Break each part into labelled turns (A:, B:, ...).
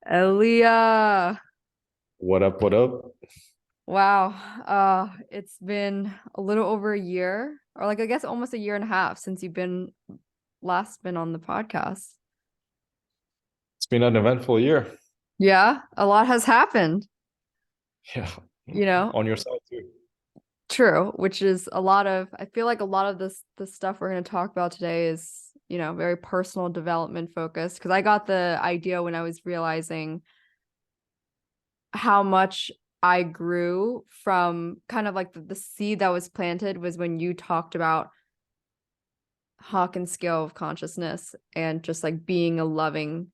A: Elia.
B: What up? What up?
A: Wow. It's been a little over a year, or like I guess almost a year and a half since you've been on the podcast.
B: It's been an eventful year.
A: Yeah, a lot has happened,
B: Yeah,
A: you know.
B: on your side too.
A: True, which is a lot of I feel like a lot of the stuff we're going to talk about today is, very personal development focused because I got the idea when I was realizing how much I grew from kind of like the seed that was planted was when you talked about Hawkins Scale of Consciousness and just like being a loving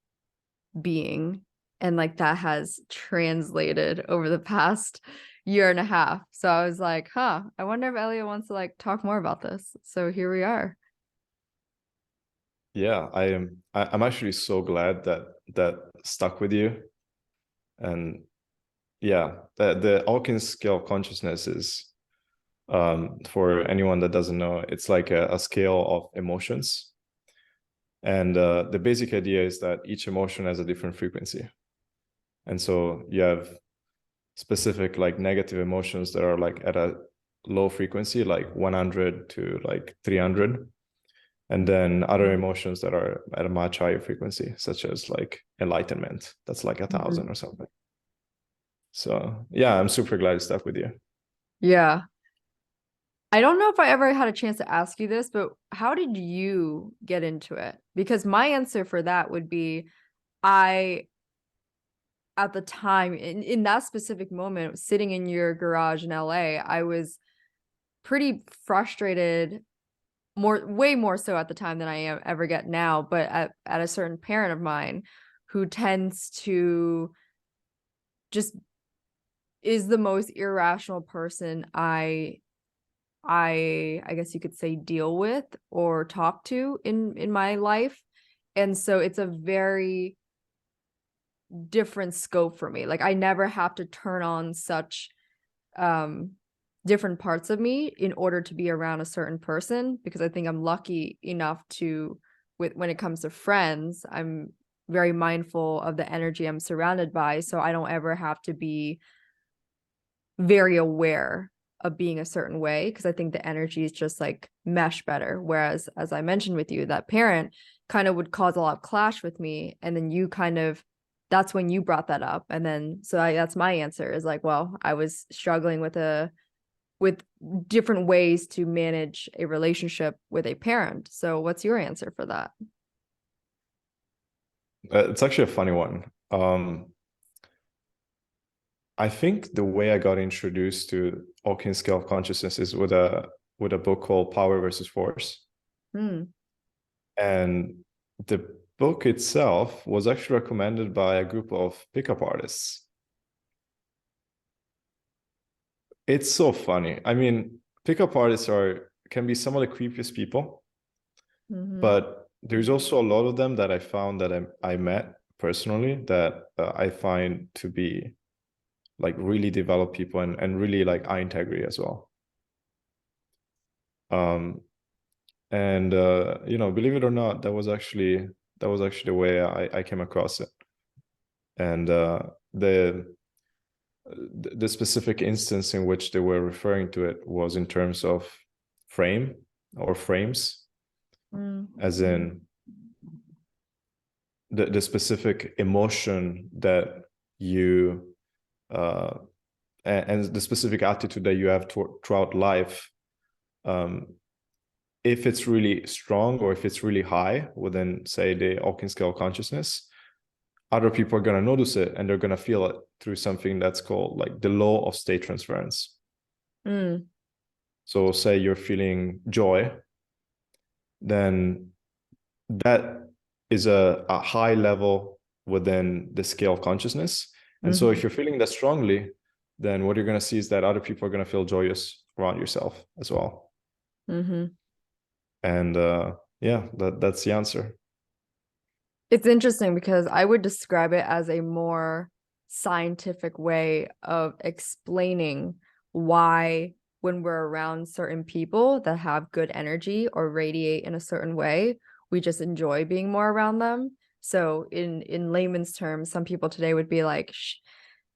A: being. And like that has translated over the past year and a half. So I was like, I wonder if Elliot wants to like talk more about this. So here we are.
B: Yeah, I am. I'm actually so glad that stuck with you. And yeah, the Hawkins scale of consciousness is, for anyone that doesn't know, it's like a scale of emotions. And the basic idea is that each emotion has a different frequency. And so you have specific like negative emotions that are like at a low frequency, like 100 to like 300. And then other emotions that are at a much higher frequency, such as like enlightenment, that's like 1,000
A: Mhm.
B: or something. So yeah, I'm super glad to stuck with you.
A: Yeah. I don't know if I ever had a chance to ask you this, but how did you get into it? Because my answer for that would be I at the time in that specific moment sitting in your garage in LA, I was pretty frustrated, more way more so at the time than ever get now, but at a certain parent of mine who tends to just is the most irrational person I guess you could say deal with or talk to in my life. And so it's a very different scope for me. Like I never have to turn on such um different parts of me in order to be around a certain person because I think I'm lucky enough to with when it comes to friends, I'm very mindful of the energy I'm surrounded by, so I don't ever have to be very aware of being a certain way because I think the energies just like mesh better. Whereas, as I mentioned with you, that parent kind of would cause a lot of clash with me. And then you kind of, that's when you brought that up. And then, that's my answer is like, well, I was struggling with different ways to manage a relationship with a parent. So, what's your answer for that?
B: It's actually a funny one. I think the way I got introduced to Hawkins scale of consciousness is with a book called Power versus Force.
A: Hmm.
B: And the book itself was actually recommended by a group of pickup artists. It's so funny. I mean, pickup artists are can be some of the creepiest people,
A: Mm-hmm.
B: but there's also a lot of them that I found that I met personally that I find to be like really developed people and really like high integrity as well. Um, and believe it or not, that was actually the way I came across it. And the specific instance in which they were referring to it was in terms of frame or frames, as in the specific emotion that you uh, and the specific attitude that you have throughout life, um, if it's really strong or if it's really high within, say, the Hawkins scale of consciousness, other people are going to notice it and they're going to feel it through something that's called like the law of state transference.
A: Mm-hmm.
B: So say you're feeling joy, then that is a high level within the scale of consciousness. And so
A: Mm-hmm.
B: if you're feeling that strongly, then what you're going to see is that other people are going to feel joyous around yourself as well.
A: Mm-hmm.
B: And yeah, that's the answer.
A: It's interesting because I would describe it as a more scientific way of explaining why, when we're around certain people that have good energy or radiate in a certain way, we just enjoy being more around them. So in layman's terms, some people today would be like,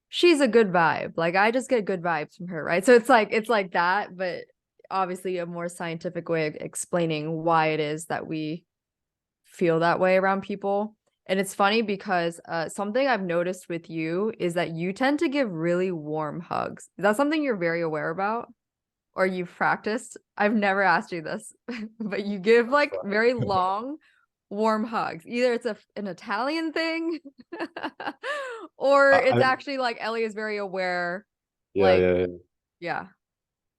A: she's a good vibe. Like I just get good vibes from her, right? So it's like that, but obviously a more scientific way of explaining why it is that we feel that way around people. And it's funny because something I've noticed with you is that you tend to give really warm hugs. Is that something you're very aware about or you've practiced? I've never asked you this, but you give like very long, warm hugs. Either it's an Italian thing or it's
B: I,
A: actually like Ellie is very aware.
B: yeah,
A: Like,
B: yeah, yeah.
A: yeah.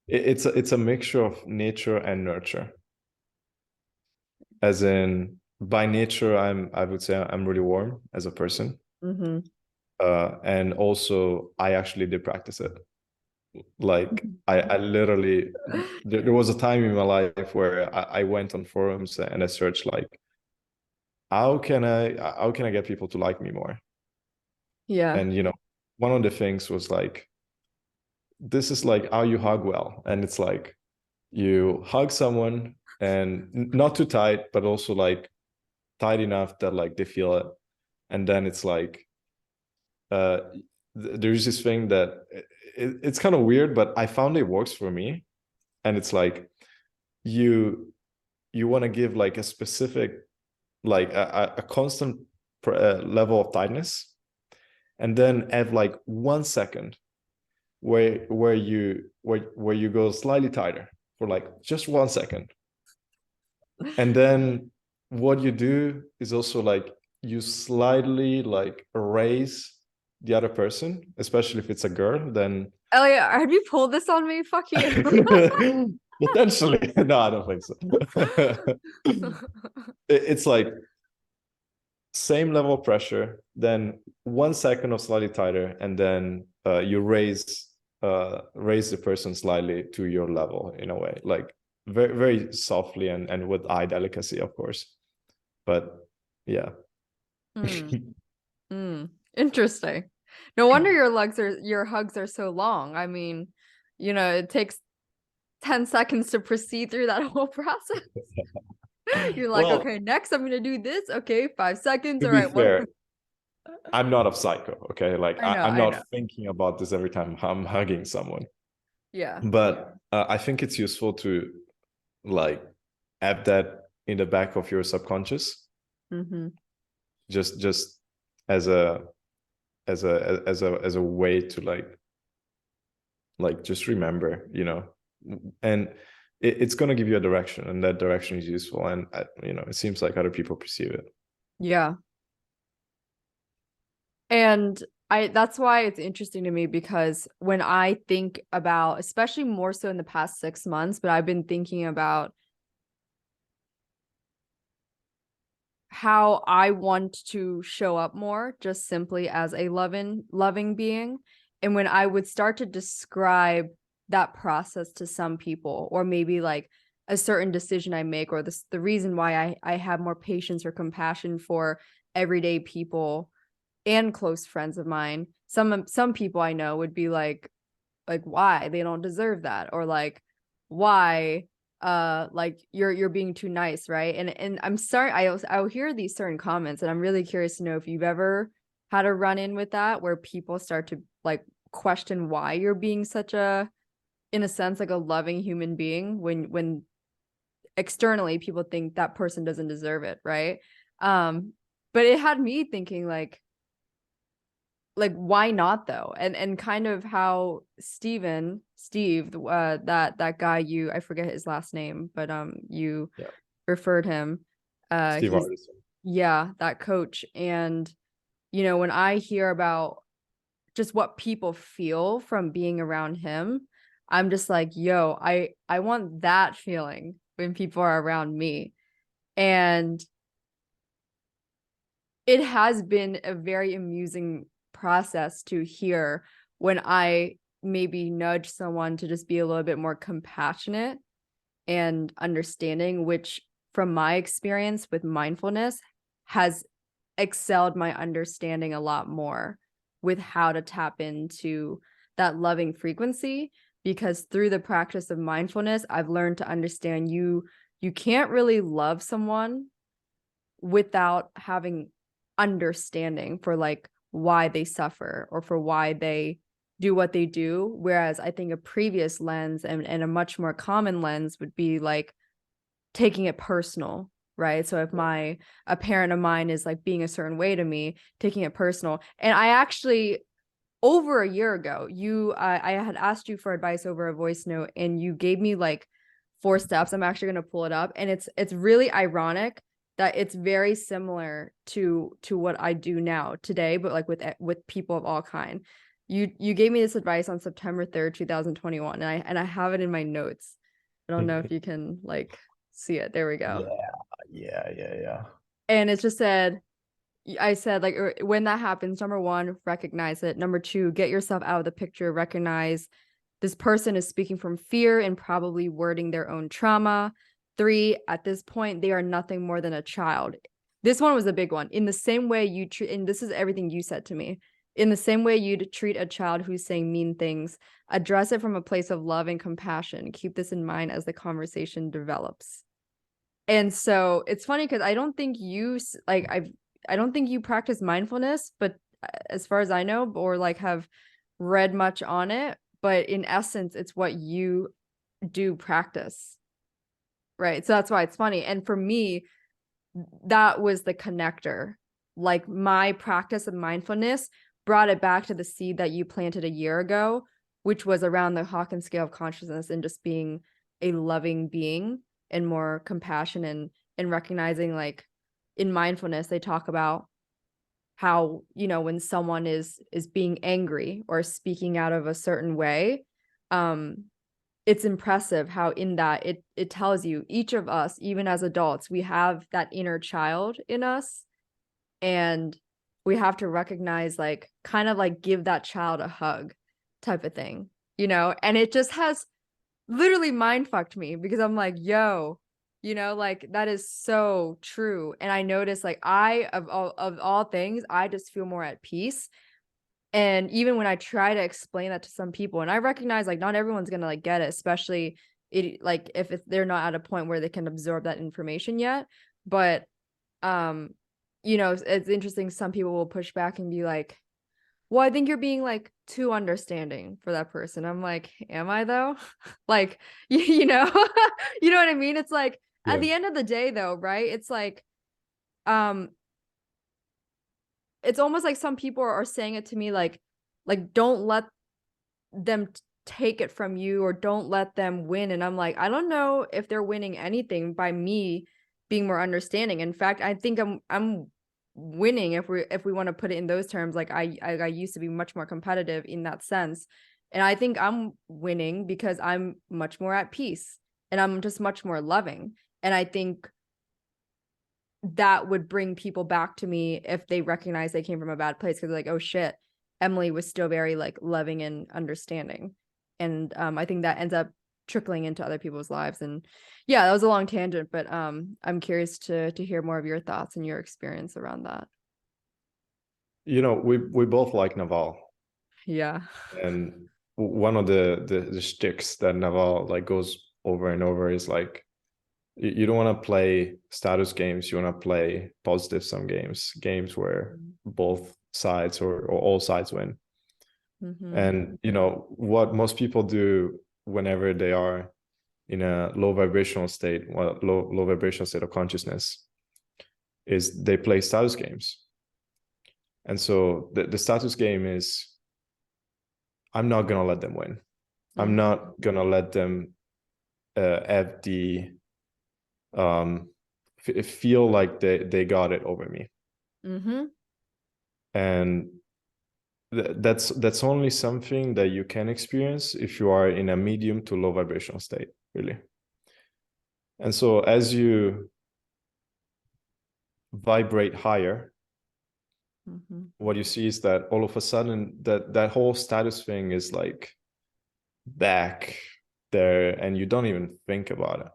B: It's a mixture of nature and nurture. As in, by nature, I would say I'm really warm as a person.
A: Mm-hmm.
B: And also I actually did practice it. Like I literally, there was a time in my life where I went on forums and I searched like, how can I get people to like me more?
A: Yeah.
B: And one of the things was like, this is like how you hug well. And it's like you hug someone and not too tight, but also like tight enough that like they feel it. And then it's like uh there's this thing that it's kind of weird, but I found it works for me. And it's like you want to give like a specific, like a constant level of tightness, and then have like 1 second where you go slightly tighter for like just 1 second. And then what you do is also like you slightly like raise the other person, especially if it's a girl, then
A: Elliot, have you pulled this on me? Fuck you.
B: potentially. No, I don't think so. It's like same level of pressure, then 1 second of slightly tighter, and then you raise the person slightly to your level in a way, like very very softly and with eye delicacy, of course. But yeah.
A: Mm, interesting. No wonder your hugs are so long. I mean, it takes 10 seconds to proceed through that whole process. You're like,
B: Well,
A: okay, next I'm gonna do this. Okay, 5 seconds.
B: to
A: All
B: be
A: right, one.
B: fair, I'm not a psycho, okay? Like
A: I know,
B: I'm
A: I know.
B: not thinking about this every time I'm hugging someone.
A: Yeah.
B: But I think it's useful to like have that in the back of your subconscious,
A: Mm-hmm.
B: just as a way to like just remember, and it's going to give you a direction, and that direction is useful. And it seems like other people perceive it.
A: Yeah. And that's why it's interesting to me because when I think about, especially more so in the past 6 months, but I've been thinking about how I want to show up more just simply as a loving being. And when I would start to describe that process to some people, or maybe like a certain decision I make, or the reason why I have more patience or compassion for everyday people and close friends of mine, some people I know would be like why they don't deserve that, or like why like you're being too nice, right? And I'm sorry, I'll hear these certain comments, and I'm really curious to know if you've ever had a run in with that where people start to like question why you're being such a, in a sense, like a loving human being when externally people think that person doesn't deserve it, right? But it had me thinking like why not though, and kind of how Steve, that guy, I forget his last name, but you
B: Yeah.
A: referred him,
B: Steve
A: he's,
B: Artisan.
A: yeah, that coach. And when I hear about just what people feel from being around him, I'm just like, yo, I want that feeling when people are around me. And it has been a very amusing process to hear when I maybe nudge someone to just be a little bit more compassionate and understanding, which from my experience with mindfulness has excelled my understanding a lot more with how to tap into that loving frequency. Because through the practice of mindfulness, I've learned to understand you can't really love someone without having understanding for like why they suffer or for why they do what they do. Whereas I think a previous lens and a much more common lens would be like taking it personal, right? So if a parent of mine is like being a certain way to me, taking it personal. And I actually, over a year ago, I had asked you for advice over a voice note, and you gave me like 4 steps. I'm actually going to pull it up, and it's really ironic that it's very similar to what I do now today, but like with people of all kind. You gave me this advice on September 3rd, 2021, and I have it in my notes. I don't know if you can like see it. There we go.
B: Yeah.
A: And it just said, I said, like, when that happens, number 1, recognize it. Number 2, get yourself out of the picture. Recognize this person is speaking from fear and probably wording their own trauma. 3, at this point, they are nothing more than a child. This one was a big one. In the same way you treat, and this is everything you said to me, in the same way you'd treat a child who's saying mean things, address it from a place of love and compassion. Keep this in mind as the conversation develops. And so it's funny because I don't think I don't think you practice mindfulness, but as far as I know, or like have read much on it, but in essence, it's what you do practice. Right. So that's why it's funny. And for me, that was the connector. Like my practice of mindfulness brought it back to the seed that you planted a year ago, which was around the Hawkins Scale of Consciousness and just being a loving being and more compassion and recognizing, like, in mindfulness, they talk about how, when someone is being angry or speaking out of a certain way, it's impressive how in that it tells you each of us, even as adults, we have that inner child in us, and we have to recognize, like, kind of like give that child a hug type of thing, and it just has literally mind fucked me because I'm like, yo, like that is so true. And I noticed, like, of all things, I just feel more at peace. And even when I try to explain that to some people, and I recognize, like, not everyone's gonna like get it, especially like if they're not at a point where they can absorb that information yet. But it's interesting. Some people will push back and be like, well, I think you're being like too understanding for that person. I'm like, am I though? Like, you know, you know what I mean? It's like at
B: Yeah.
A: the end of the day though, right? It's like, um, it's almost like some people are saying it to me like don't let them take it from you, or don't let them win. And I'm like, I don't know if they're winning anything by me being more understanding. In fact, I think I'm winning if we want to put it in those terms. Like I used to be much more competitive in that sense, and I think I'm winning because I'm much more at peace and I'm just much more loving. And I think that would bring people back to me if they recognize they came from a bad place, because like, oh shit, Emily was still very like loving and understanding. And I think that ends up trickling into other people's lives. And yeah, that was a long tangent, but I'm curious to hear more of your thoughts and your experience around that.
B: We both like Naval,
A: Yeah.
B: and one of the shticks that Naval like goes over and over is like, you don't want to play status games, you want to play positive sum games where both sides or all sides win.
A: Mm-hmm.
B: And what most people do whenever they are in a low vibrational state, low vibrational state of consciousness, is they play status games. And so the status game is, I'm not gonna let them win.
A: Mm-hmm.
B: I'm not gonna let them have the feel like they got it over me.
A: Mm-hmm.
B: And that's only something that you can experience if you are in a medium to low vibrational state, really. And so as you vibrate higher,
A: Mm-hmm.
B: what you see is that all of a sudden that whole status thing is like back there, and you don't even think about it,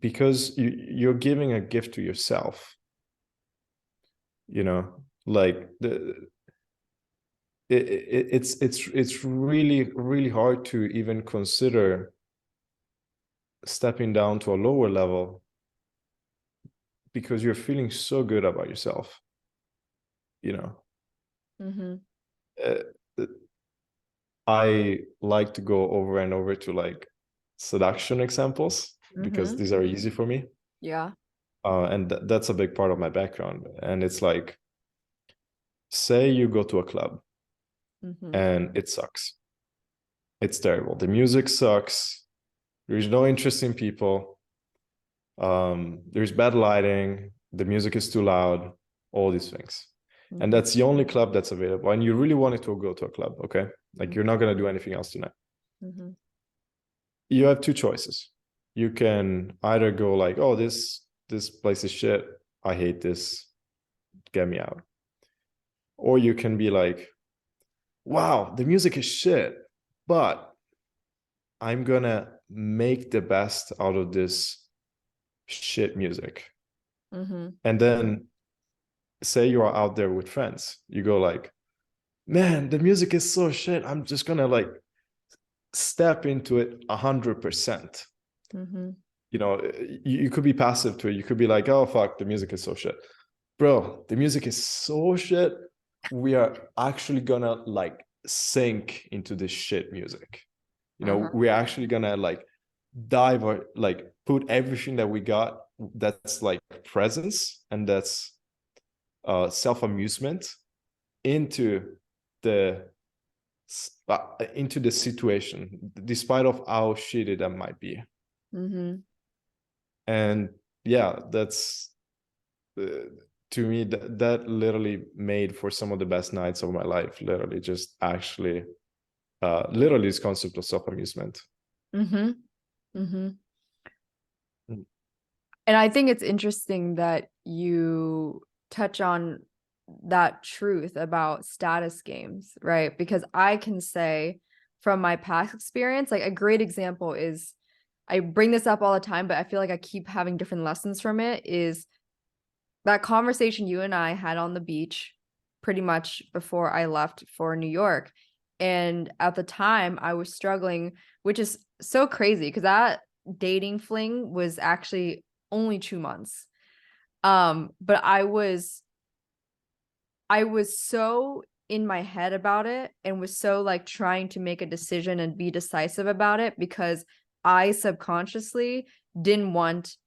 B: because you're giving a gift to yourself. Like it's really, really hard to even consider stepping down to a lower level, because you're feeling so good about yourself. you know.
A: Mm-hmm.
B: uh, I like to go over and over to like seduction examples because
A: Mm-hmm.
B: these are easy for me.
A: Yeah.
B: And that's a big part of my background. And it's like, say you go to a club
A: Mm-hmm.
B: and it sucks. It's terrible. The music sucks. There's no interesting people. There's bad lighting. The music is too loud. All these things. And
A: Mm-hmm.
B: that's the only club that's available. And you really wanted to go to a club, okay? Like you're not gonna do anything else tonight.
A: Mm-hmm.
B: You have two choices. You can either go like, oh, this place is shit. I hate this. Get me out. Or you can be like, wow, the music is shit, but I'm gonna make the best out of this shit music.
A: Mm-hmm.
B: And then say you are out there with friends. You go like, man, the music is so shit. I'm just gonna like step into it 100%.
A: Mm-hmm.
B: You know, you could be passive to it. You could be like, oh fuck, the music is so shit. Bro, the music is so shit. We are actually gonna like sink into this shit music. You know,
A: Uh-huh.
B: we're actually gonna like dive or like put everything that we got that's like presence and that's self-amusement into the into the situation, despite of how shitty that might be.
A: Mm-hmm.
B: And yeah, that's uh, to me that literally made for some of the best nights of my life. Literally, just actually, literally, this concept of self-amusement.
A: Mm-hmm. Mm-hmm.
B: Mm.
A: And I think it's interesting that you touch on that truth about status games, right? Because I can say from my past experience, like a great example is I bring this up all the time, but I feel like I keep having different lessons from it is that conversation you and I had on the beach pretty much before I left for New York. And at the time, I was struggling, which is so crazy because that dating fling was actually only 2 months. But I was so in my head about it and was so like trying to make a decision and be decisive about it because I subconsciously didn't want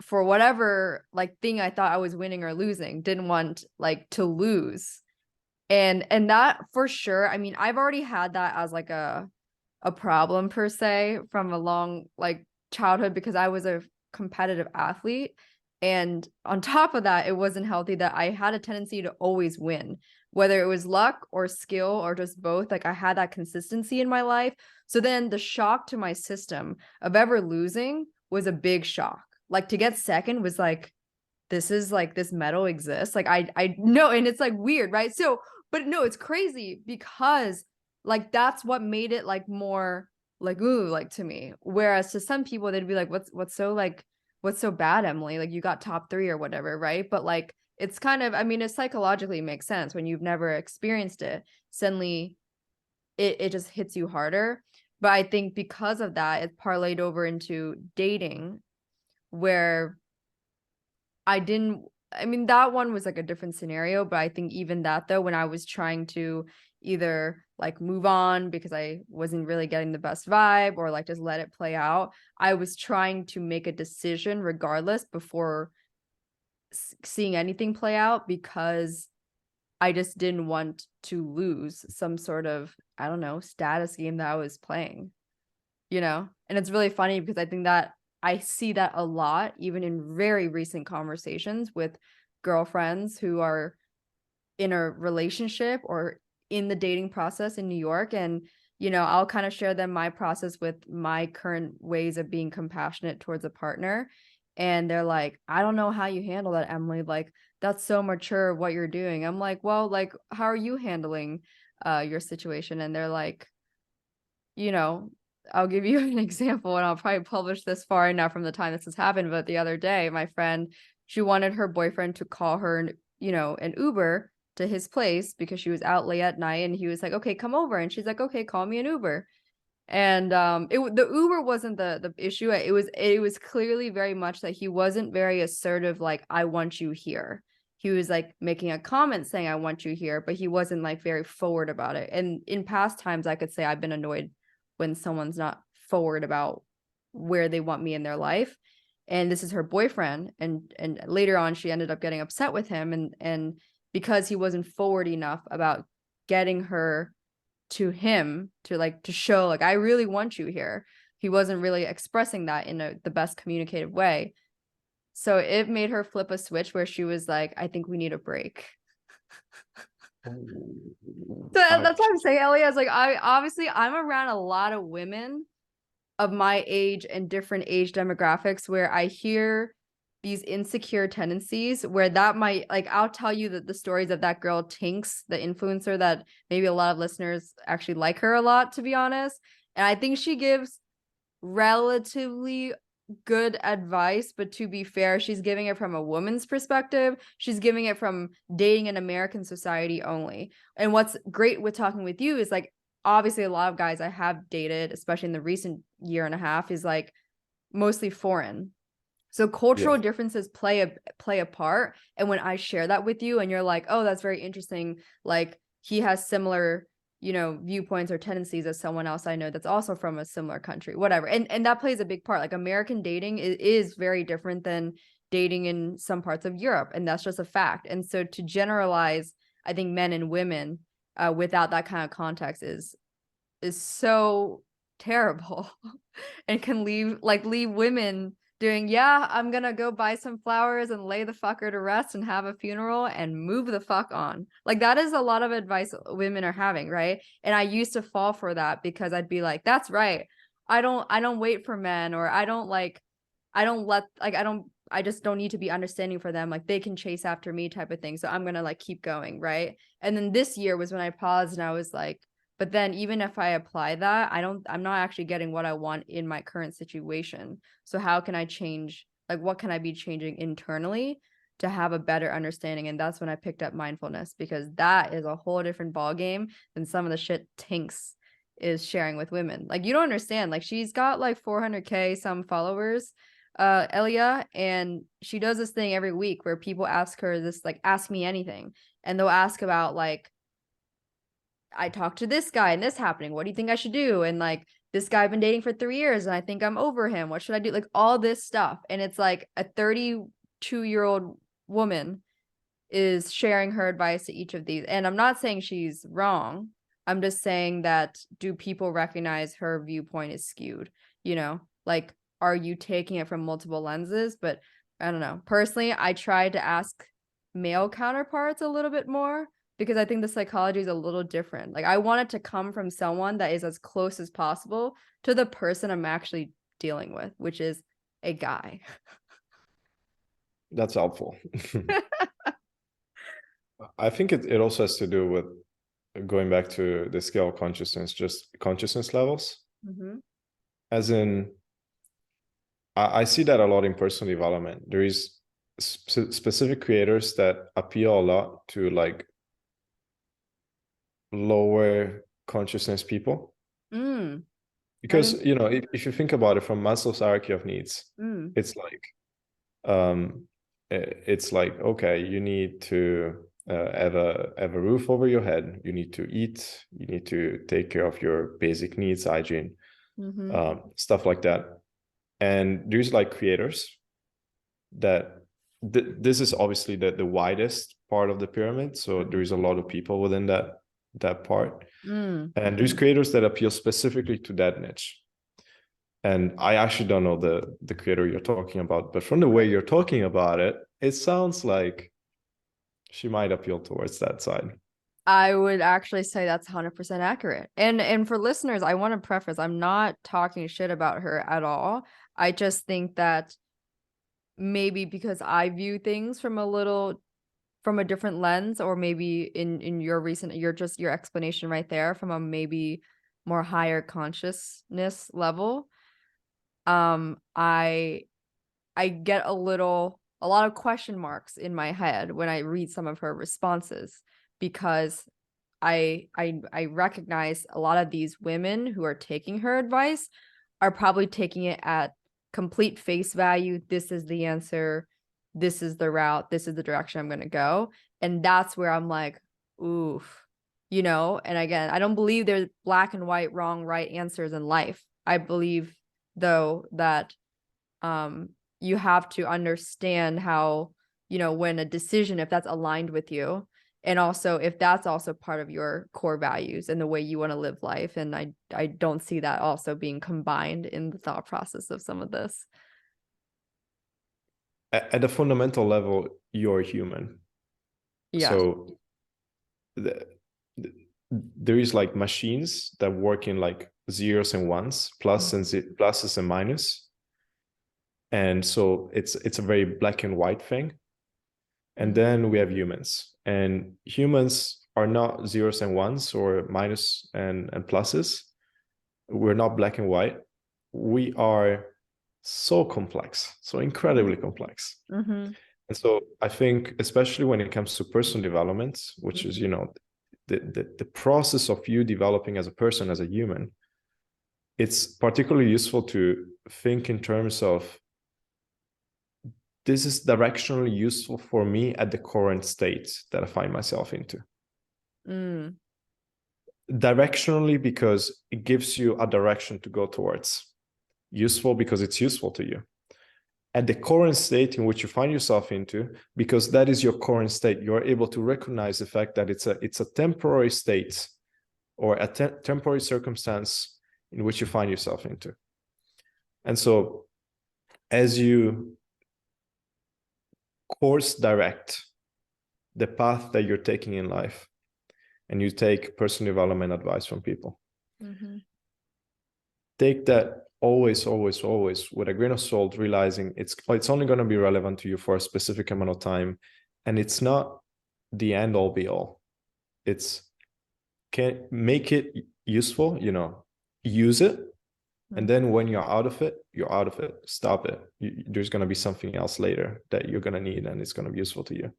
A: for whatever like thing I thought I was winning or losing, didn't want like to lose. And that for sure, I mean, I've already had that as like a problem per se from a long like childhood because I was a competitive athlete. And on top of that, it wasn't healthy that I had a tendency to always win, whether it was luck or skill or just both. Like I had that consistency in my life. So then the shock to my system of ever losing was a big shock. Like to get second was like, this is like this medal exists. Like I know, and it's like weird, right? So, but no, it's crazy because like that's what made it like more like ooh, like to me. Whereas to some people they'd be like, what's so bad, Emily? Like you got top 3 or whatever, right? But like it's kind of, I mean, it psychologically makes sense when you've never experienced it. Suddenly it just hits you harder. But I think because of that, it's parlayed over into dating where I mean, that one was like a different scenario, but I think even that though, when I was trying to either like move on because I wasn't really getting the best vibe or like just let it play out, I was trying to make a decision regardless before seeing anything play out because I just didn't want to lose some sort of, I don't know, status game that I was playing, you know? And it's really funny because I think that I see that a lot, even in very recent conversations with girlfriends who are in a relationship or in the dating process in New York. And, you know, I'll kind of share them my process with my current ways of being compassionate towards a partner. And they're like, I don't know how you handle that, Emily. Like, that's so mature what you're doing. I'm like, well, like, how are you handling your situation? And they're like, you know, I'll give you an example, and I'll probably publish this far enough from the time this has happened. But the other day, my friend, she wanted her boyfriend to call her, an Uber to his place because she was out late at night, and he was like, "Okay, come over," and she's like, "Okay, call me an Uber." And the Uber wasn't the issue. It was clearly very much that he wasn't very assertive, like, "I want you here." he was like making a comment saying, I want you here, but he wasn't like very forward about it. And in past times, I could say I've been annoyed when someone's not forward about where they want me in their life. And this is her boyfriend. And later on, she ended up getting upset with him. And because he wasn't forward enough about getting her to him to show like, I really want you here. He wasn't really expressing that in the best communicative way. So it made her flip a switch where she was like, I think we need a break. So that's what I'm saying, Elia. Is like, I'm around a lot of women of my age and different age demographics where I hear these insecure tendencies where that might, like, I'll tell you that the stories of that girl Tinks, the influencer that maybe a lot of listeners actually like her a lot, to be honest. And I think she gives relatively good advice, but to be fair, she's giving it from a woman's perspective. She's giving it from dating in American society only. And what's great with talking with you is like, obviously a lot of guys I have dated, especially in the recent year and a half, is like mostly foreign. So cultural differences play a part. And when I share that with you and you're like, oh, that's very interesting, like he has similar, viewpoints or tendencies as someone else I know that's also from a similar country, whatever. And that plays a big part. Like American dating is very different than dating in some parts of Europe. And that's just a fact. And so to generalize, I think men and women without that kind of context is so terrible and can leave women doing, yeah, I'm gonna go buy some flowers and lay the fucker to rest and have a funeral and move the fuck on. Like that is a lot of advice women are having, right? And I used to fall for that because I'd be like, that's right. I don't wait for men, or I just don't need to be understanding for them. Like they can chase after me type of thing. So I'm gonna like keep going, right? And then this year was when I paused and I was like, but then even if I apply that, I'm not actually getting what I want in my current situation. So how can I change? Like, what can I be changing internally to have a better understanding? And that's when I picked up mindfulness, because that is a whole different ball game than some of the shit Tinks is sharing with women. Like, you don't understand. Like, she's got like 400K some followers, Elia, and she does this thing every week where people ask her this, like, ask me anything. And they'll ask about like, I talked to this guy and this happening. What do you think I should do? And like, this guy I've been dating for 3 years and I think I'm over him. What should I do? Like all this stuff. And it's like a 32-year-old woman is sharing her advice to each of these. And I'm not saying she's wrong. I'm just saying that, do people recognize her viewpoint is skewed? Like, are you taking it from multiple lenses? But I don't know. Personally, I tried to ask male counterparts a little bit more, because I think the psychology is a little different. Like I want it to come from someone that is as close as possible to the person I'm actually dealing with, which is a guy.
B: That's helpful. I think it also has to do with going back to the scale of consciousness, just consciousness levels.
A: Mm-hmm.
B: As in, I see that a lot in personal development. There is specific creators that appeal a lot to like lower consciousness people. Because if you think about it from Maslow's hierarchy of needs, it's like okay, you need to have a roof over your head, you need to eat, you need to take care of your basic needs, hygiene, stuff like that. And there's like creators that this is obviously the widest part of the pyramid, so there's a lot of people within that part. And there's creators that appeal specifically to that niche. And I actually don't know the creator you're talking about, but from the way you're talking about it, it sounds like she might appeal towards that side.
A: I would actually say that's 100% accurate. And for listeners, I want to preface, I'm not talking shit about her at all. I just think that maybe because I view things from a different lens, or maybe in your explanation right there from a maybe more higher consciousness level, I get a lot of question marks in my head when I read some of her responses, because I recognize a lot of these women who are taking her advice are probably taking it at complete face value. This is the answer. this is the route, this is the direction I'm going to go. And that's where I'm like, oof, you know. And again, I don't believe there's black and white, wrong, right answers in life. I believe though that you have to understand how, you know, when a decision, if that's aligned with you, and also if that's also part of your core values and the way you want to live life. And I don't see that also being combined in the thought process of some of this.
B: At a fundamental level, you're human.
A: Yeah.
B: So there is like machines that work in like zeros and ones, pluses and minus. And so it's a very black and white thing. And then we have humans, and humans are not zeros and ones or minus and pluses. We're not black and white. We are so complex, so incredibly complex. And so I think, especially when it comes to personal development, which is, you know, the process of you developing as a person, as a human, it's particularly useful to think in terms of, this is directionally useful for me at the current state that I find myself into. Directionally, because it gives you a direction to go towards. Useful because it's useful to you. At the current state in which you find yourself into, because that is your current state, you're able to recognize the fact that it's a temporary state or a temporary circumstance in which you find yourself into. And so as you course direct the path that you're taking in life, and you take personal development advice from people, take that always with a grain of salt, realizing it's only going to be relevant to you for a specific amount of time, and it's not the end all be all. It's, can make it useful, you know, use it, and then when you're out of it, you're out of it. Stop it. There's going to be something else later that you're going to need, and it's going to be useful to you.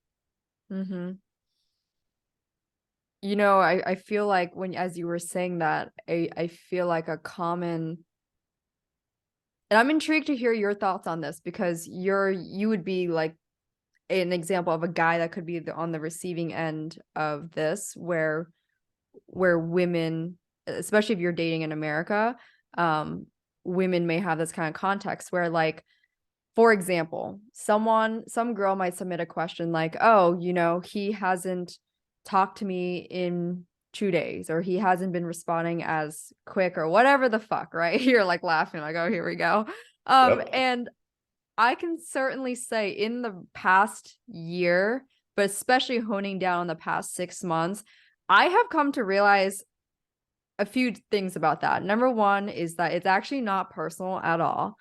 A: You know, I feel like as you were saying that, I feel like a common, and I'm intrigued to hear your thoughts on this, because you would be like an example of a guy that could be on the receiving end of this, where women, especially if you're dating in America, women may have this kind of context where, like, for example, some girl might submit a question like, oh, you know, he hasn't talked to me in 2 days, or he hasn't been responding as quick, or whatever the fuck, right? You're like laughing, like, oh, here we go.
B: Yep.
A: And I can certainly say in the past year, but especially honing down on the past 6 months, I have come to realize a few things about that. Number one is that it's actually not personal at all.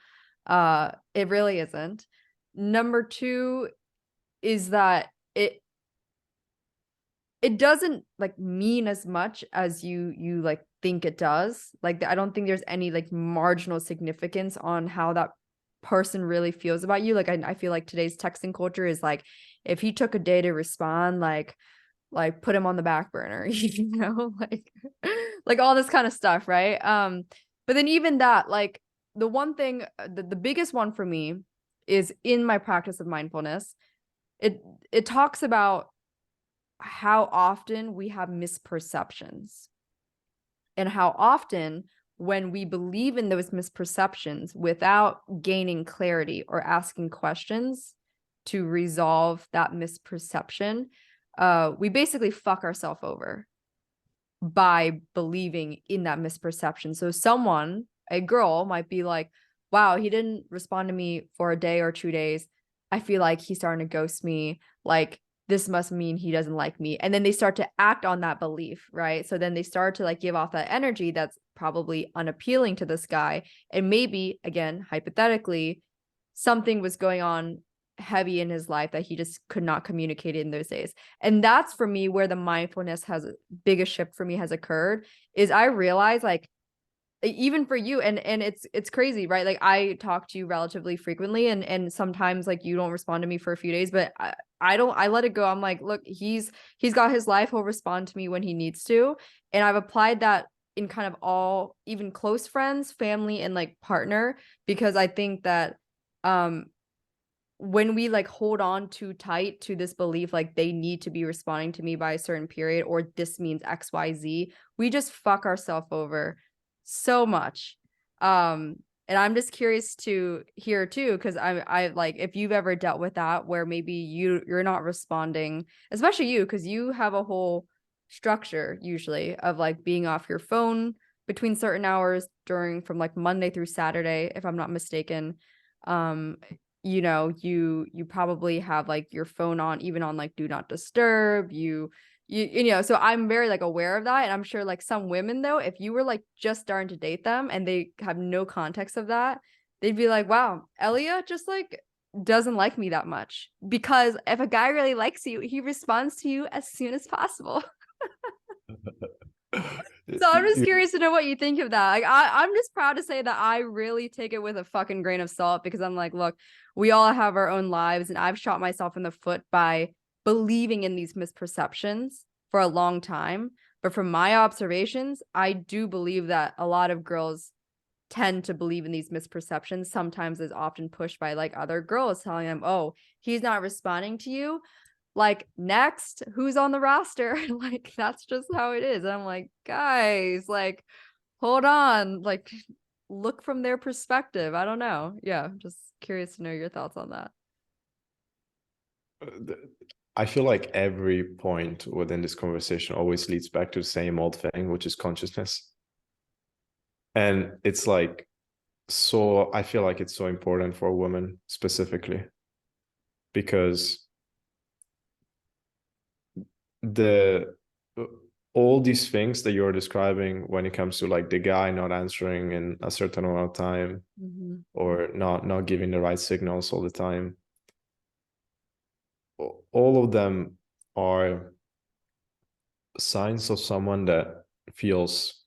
A: It really isn't. Number two is that it doesn't like mean as much as you like think it does. Like, I don't think there's any like marginal significance on how that person really feels about you. Like, I feel like today's texting culture is like, if he took a day to respond, like put him on the back burner, you know, like all this kind of stuff, right? But then even that, like, the one thing, the biggest one for me is in my practice of mindfulness, it talks about how often we have misperceptions, and how often when we believe in those misperceptions without gaining clarity or asking questions to resolve that misperception, we basically fuck ourselves over by believing in that misperception. So a girl might be like, wow, he didn't respond to me for a day or 2 days. I feel like he's starting to ghost me. Like, this must mean he doesn't like me. And then they start to act on that belief, right? So then they start to like give off that energy that's probably unappealing to this guy. And maybe, again, hypothetically, something was going on heavy in his life that he just could not communicate in those days. And that's for me where the mindfulness biggest shift for me has occurred, is I realize, like, even for you, and it's crazy, right? Like, I talk to you relatively frequently, and sometimes like you don't respond to me for a few days, but I let it go. I'm like, look, he's got his life, he'll respond to me when he needs to. And I've applied that in kind of all, even close friends, family, and like partner, because I think that when we like hold on too tight to this belief, like they need to be responding to me by a certain period, or this means XYZ, we just fuck ourselves over so much. And I'm just curious to hear too, because I like if you've ever dealt with that where maybe you're not responding, especially you, because you have a whole structure usually of like being off your phone between certain hours during from like Monday through Saturday, if I'm not mistaken. Um, you know, you probably have like your phone on even on like do not disturb. You know, so I'm very like aware of that. And I'm sure like some women though, if you were like just starting to date them and they have no context of that, they'd be like, wow, Elia just like doesn't like me that much. Because if a guy really likes you, he responds to you as soon as possible. So I'm just curious to know what you think of that. Like I'm just proud to say that I really take it with a fucking grain of salt, because I'm like, look, we all have our own lives, and I've shot myself in the foot by believing in these misperceptions for a long time. But from my observations, I do believe that a lot of girls tend to believe in these misperceptions. Sometimes is often pushed by like other girls telling them, oh, he's not responding to you, like next who's on the roster. Like that's just how it is. And I'm like, guys, like hold on, like look from their perspective. I don't know. Yeah, just curious to know your thoughts on that.
B: I feel like every point within this conversation always leads back to the same old thing, which is consciousness. And it's like, so I feel like it's so important for women specifically, because the all these things that you're describing when it comes to like the guy not answering in a certain amount of time, or not giving the right signals all the time, all of them are signs of someone that feels,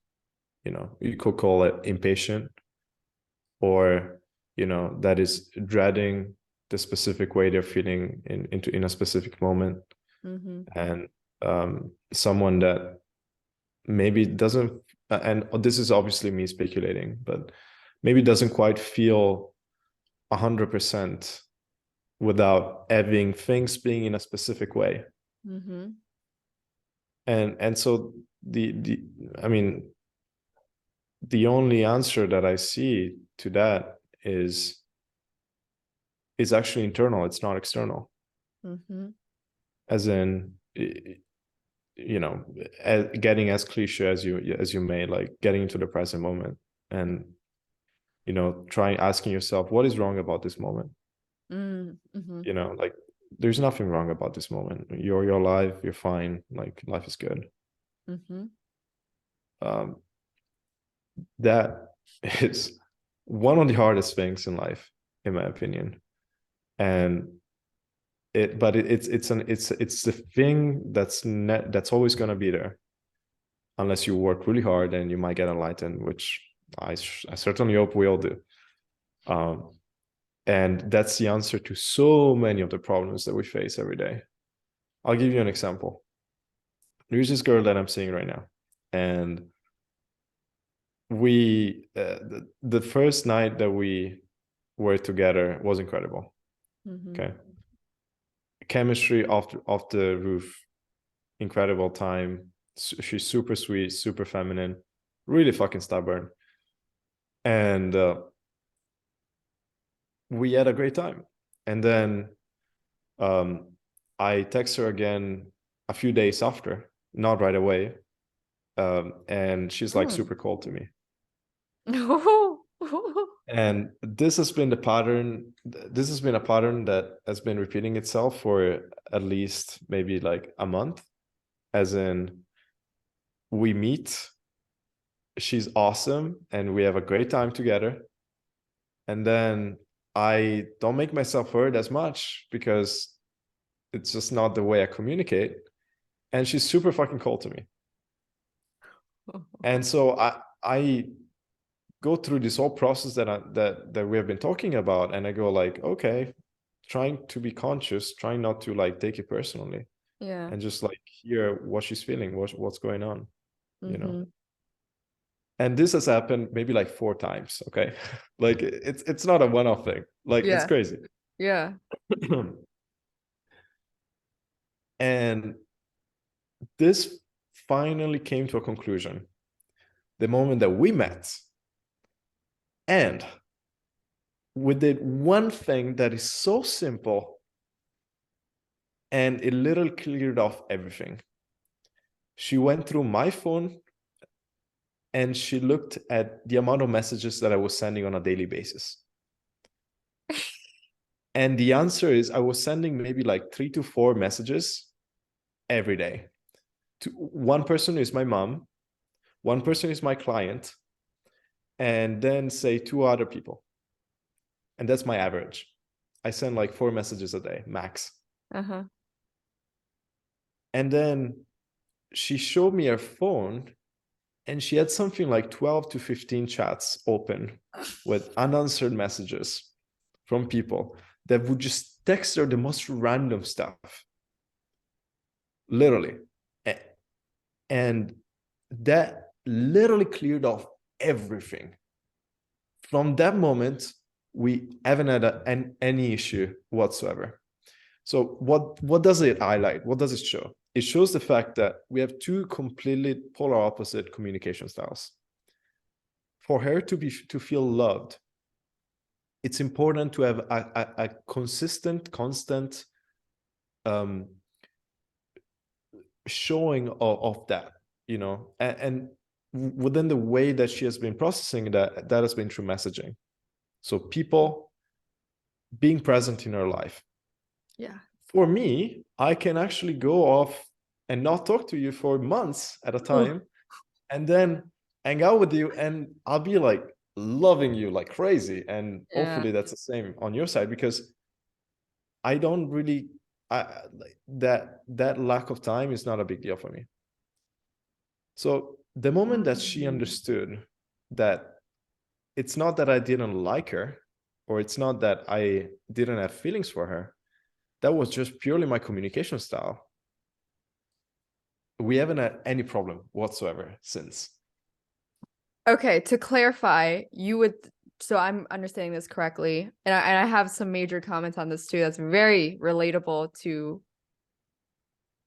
B: you know, you could call it impatient, or, you know, that is dreading the specific way they're feeling in a specific moment. And someone that maybe doesn't, and this is obviously me speculating, but maybe doesn't quite feel 100% without having things being in a specific way. And so the I mean, the only answer that I see to that is actually internal. It's not external. As in, you know, getting as cliche as you may, like getting into the present moment, and, you know, trying asking yourself, what is wrong about this moment? You know, like there's nothing wrong about this moment. You're alive, you're fine, like life is good. That is one of the hardest things in life, in my opinion. And it's the thing that's always going to be there, unless you work really hard, and you might get enlightened, which I certainly hope we all do. And that's the answer to so many of the problems that we face every day. I'll give you an example. There's this girl that I'm seeing right now, and we the first night that we were together was incredible. Okay, chemistry off the roof, incredible time. She's super sweet, super feminine, really fucking stubborn, and we had a great time. And then I text her again a few days after, not right away, and she's like super cold to me. And this has been the pattern. This has been a pattern that has been repeating itself for at least maybe like a month. As in, we meet, she's awesome, and we have a great time together. And then I don't make myself heard as much, because it's just not the way I communicate. And she's super fucking cold to me. And so I go through this whole process that we have been talking about, and I go like, okay, trying to be conscious, trying not to like take it personally, and just like hear what she's feeling, what's going on, you know. And this has happened maybe like 4 times. Okay, like it's not a one-off thing. Like it's crazy.
A: Yeah.
B: And this finally came to a conclusion the moment that we met. And we did one thing that is so simple, and it literally cleared off everything. She went through my phone and she looked at the amount of messages that I was sending on a daily basis. And the answer is I was sending maybe like 3 to 4 messages every day. One person is my mom, one person is my client, and then say 2 other people. And that's my average. I send like 4 messages a day, max.
A: Uh-huh.
B: And then she showed me her phone, and she had something like 12 to 15 chats open with unanswered messages from people that would just text her the most random stuff. Literally. And that literally cleared off everything. From that moment, we haven't had any issue whatsoever. So what does it highlight? What does it show? It shows the fact that we have 2 completely polar opposite communication styles. For her to feel loved, it's important to have a consistent, constant showing of that, you know, and within the way that she has been processing that has been through messaging. So people being present in her life.
A: Yeah.
B: For me, I can actually go off and not talk to you for months at a time.
A: Ooh.
B: And then hang out with you, and I'll be like loving you like crazy. And
A: Yeah.
B: hopefully that's the same on your side, because I don't really that lack of time is not a big deal for me. So the moment that she understood that it's not that I didn't like her, or it's not that I didn't have feelings for her, that was just purely my communication style. We haven't had any problem whatsoever since.
A: Okay, to clarify, you would, so I'm understanding this correctly, and I have some major comments on this too. That's very relatable to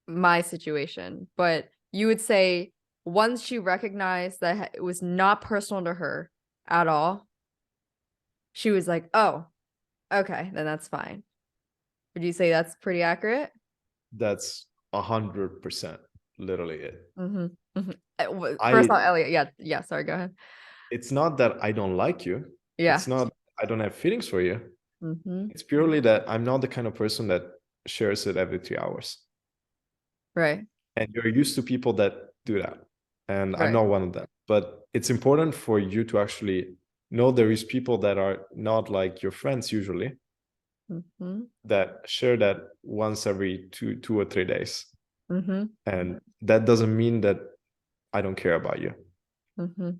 A: my situation. But you would say once she recognized that it was not personal to her at all, she was like, "Oh, okay, then that's fine." Would you say that's pretty accurate?
B: That's 100% literally it.
A: Mm-hmm. First
B: I
A: of all, Elliot, yeah. Sorry, go ahead.
B: It's not that I don't like you.
A: Yeah.
B: It's not I don't have feelings for you.
A: Mm-hmm.
B: It's purely that I'm not the kind of person that shares it every 3 hours.
A: Right.
B: And you're used to people that do that. And I'm
A: Right.
B: not one of them. But it's important for you to actually know there is people that are not like your friends usually,
A: Mm-hmm.
B: that share that once every 2 or 3 days.
A: Mm-hmm.
B: And that doesn't mean that I don't care about you.
A: Mm-hmm.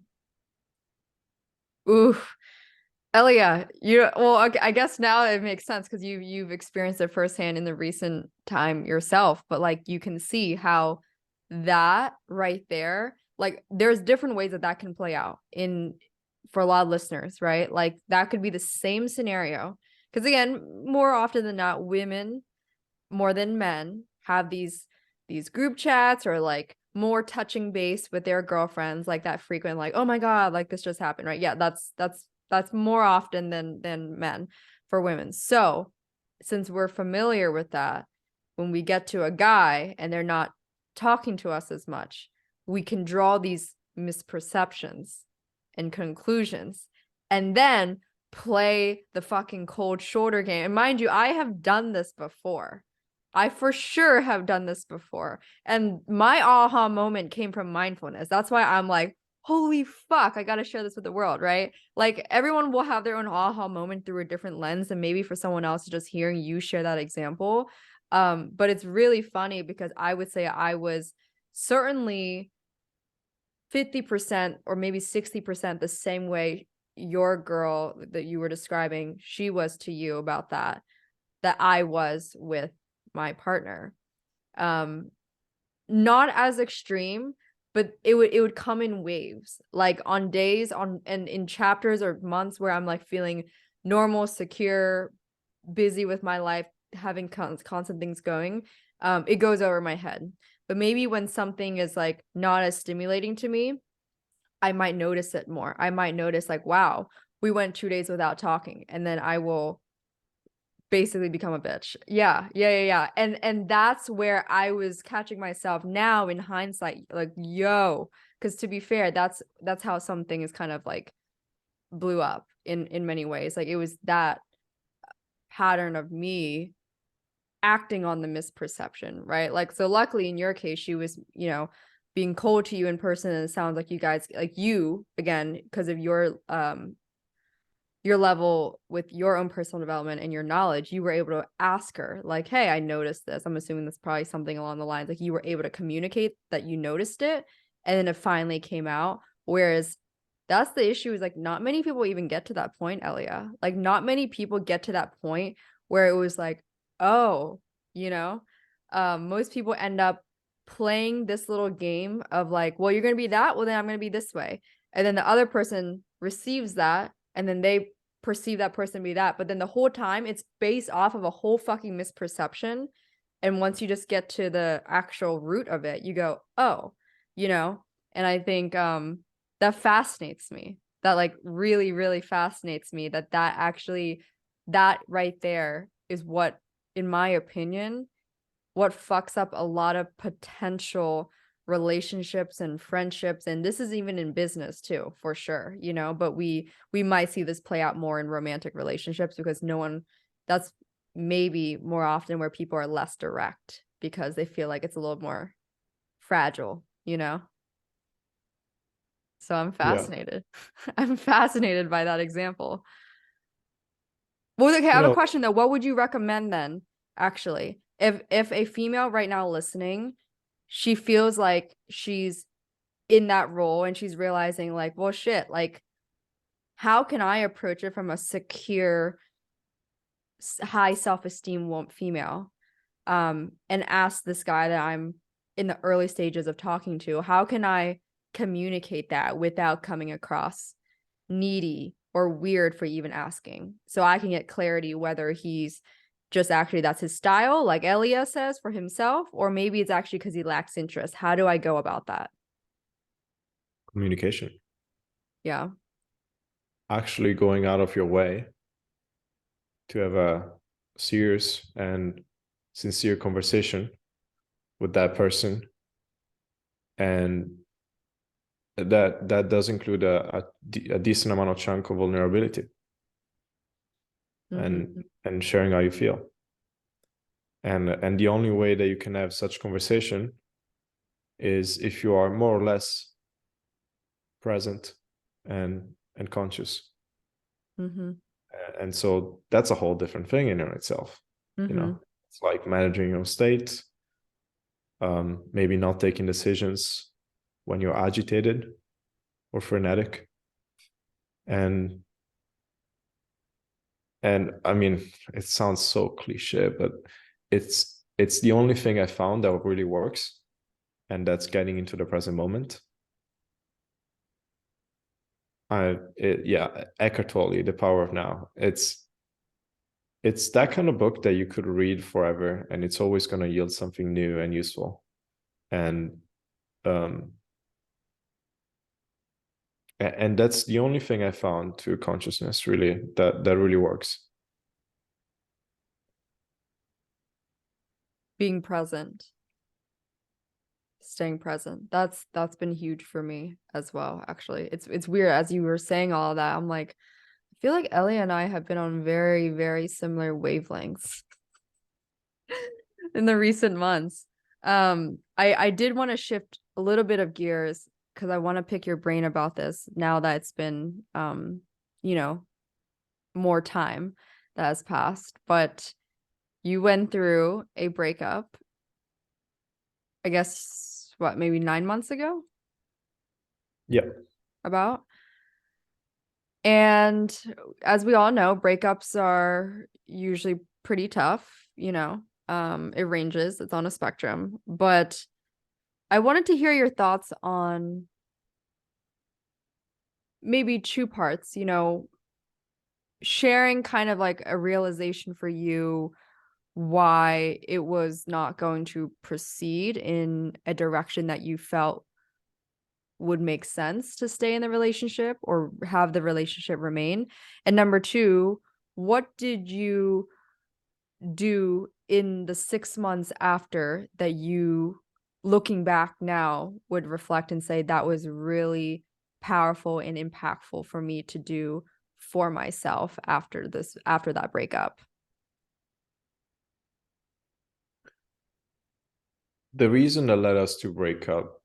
A: Oof. Elia, well, I guess now it makes sense because you've experienced it firsthand in the recent time yourself, but like you can see how that right there, like there's different ways that can play out in for a lot of listeners, right? Like that could be the same scenario. Because again, more often than not, women more than men have these group chats or like more touching base with their girlfriends, like that frequent, like, oh my God, like this just happened, right? Yeah, that's more often than men for women. So since we're familiar with that, when we get to a guy and they're not talking to us as much, we can draw these misperceptions and conclusions and then play the fucking cold shoulder game. And mind you, I have done this before. I for sure have done this before. And my aha moment came from mindfulness. That's why I'm like, holy fuck, I got to share this with the world, right? Like everyone will have their own aha moment through a different lens. And maybe for someone else, just hearing you share that example. But it's really funny because I would say I was certainly 50% or maybe 60% the same way your girl that you were describing, she was to you about that I was with my partner. Not as extreme, but it would come in waves, like on days on and in chapters or months where I'm like feeling normal, secure, busy with my life, having constant things going, it goes over my head. But maybe when something is like not as stimulating to me, I might notice it more. I might notice like, wow, we went 2 days without talking, and then I will basically become a bitch. Yeah. And that's where I was catching myself now in hindsight, like, yo, because to be fair, that's how something is kind of like blew up in many ways. Like, it was that pattern of me acting on the misperception, right? Like, so luckily in your case, she was, being cold to you in person, and it sounds like you guys, like, you, again, because of your level with your own personal development and your knowledge, you were able to ask her, like, hey, I noticed this. I'm assuming that's probably something along the lines, like, you were able to communicate that you noticed it, and then it finally came out. Whereas that's the issue, is like, not many people even get to that point, Elia. Like, not many people get to that point where it was like, oh, most people end up playing this little game of like, well, you're going to be that, well, then I'm going to be this way. And then the other person receives that, and then they perceive that person to be that. But then the whole time it's based off of a whole fucking misperception. And once you just get to the actual root of it, you go, oh, and I think that fascinates me. That, like, really, really fascinates me, that actually, that right there is what, in my opinion, what fucks up a lot of potential relationships and friendships. And this is even in business too, for sure, but we might see this play out more in romantic relationships, because that's maybe more often where people are less direct, because they feel like it's a little more fragile. So I'm
B: Yeah.
A: fascinated. I'm fascinated by that example. Well, okay, I
B: You
A: have a
B: know,
A: question though. What would you recommend then, actually? If a female right now listening, she feels like she's in that role, and she's realizing like, well, shit, like, how can I approach it from a secure, high self-esteem female? And ask this guy that I'm in the early stages of talking to, how can I communicate that without coming across needy or weird for even asking, so I can get clarity whether he's just actually, that's his style, like Elia says, for himself, or maybe it's actually because he lacks interest. How do I go about that?
B: communication,
A: Yeah.
B: actually going out of your way to have a serious and sincere conversation with that person. And that does include a decent amount of chunk of vulnerability,
A: Mm-hmm.
B: and sharing how you feel. And the only way that you can have such conversation is if you are more or less present and conscious.
A: Mm-hmm.
B: And so that's a whole different thing in itself.
A: Mm-hmm.
B: It's like managing your state, maybe not taking decisions when you're agitated or frenetic. And I mean, it sounds so cliche, but it's the only thing I found that really works, and that's getting into the present moment. Eckhart Tolle, The Power of Now. It's that kind of book that you could read forever, and it's always going to yield something new and useful. And and that's the only thing I found to consciousness, really, that really works.
A: Being present, staying present, that's been huge for me as well. Actually, it's weird, as you were saying all of that, I'm like, I feel like Ellie and I have been on very, very similar wavelengths in the recent months. I did want to shift a little bit of gears, because I want to pick your brain about this now that it's been you know more time that has passed. But you went through a breakup, I guess, what, maybe 9 months ago,
B: Yeah.
A: about. And as we all know, breakups are usually pretty tough. It ranges, it's on a spectrum. But I wanted to hear your thoughts on maybe two parts. sharing kind of like a realization for you why it was not going to proceed in a direction that you felt would make sense to stay in the relationship or have the relationship remain. And number two, what did you do in the 6 months after that you, looking back now, would reflect and say that was really powerful and impactful for me to do for myself after that breakup?
B: The reason that led us to break up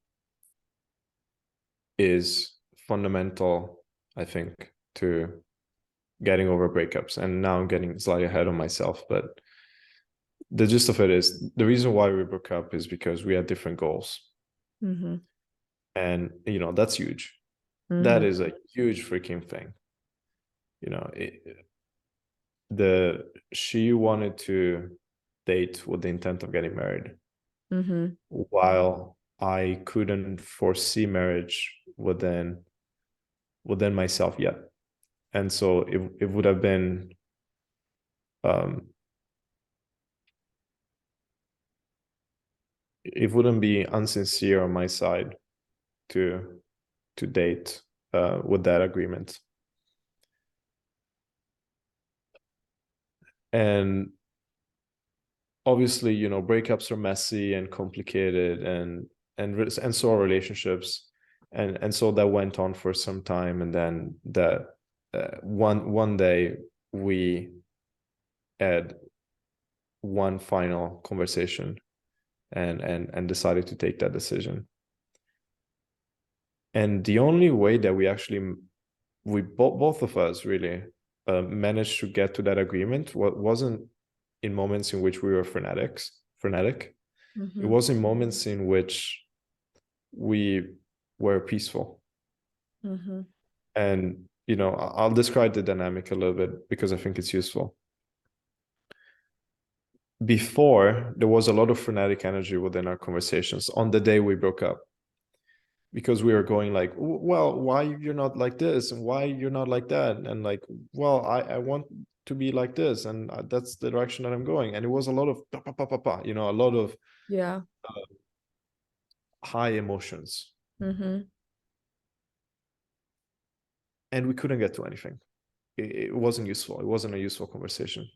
B: is fundamental, I think, to getting over breakups. And now I'm getting slightly ahead of myself, but the gist of it is the reason why we broke up is because we had different goals.
A: Mm-hmm.
B: And, that's huge. That
A: Mm-hmm.
B: is a huge freaking thing. She wanted to date with the intent of getting married,
A: Mm-hmm.
B: while I couldn't foresee marriage within myself yet. And so it would have been it wouldn't be unsincere on my side to date with that agreement. And obviously, breakups are messy and complicated, and so are relationships, and so that went on for some time, and then that one day we had one final conversation and decided to take that decision. And the only way that we both of us really managed to get to that agreement wasn't in moments in which we were frenetic. It
A: Mm-hmm.
B: was in moments in which we were peaceful.
A: Mm-hmm.
B: And I'll describe the dynamic a little bit because I think it's useful. Before, there was a lot of frenetic energy within our conversations on the day we broke up, because we were going like, well, why you're not like this, and why you're not like that, and like, well, I want to be like this, and that's the direction that I'm going. And it was a lot of a lot of
A: Yeah.
B: high emotions,
A: Mm-hmm.
B: and we couldn't get to anything. It wasn't useful. It wasn't a useful conversation.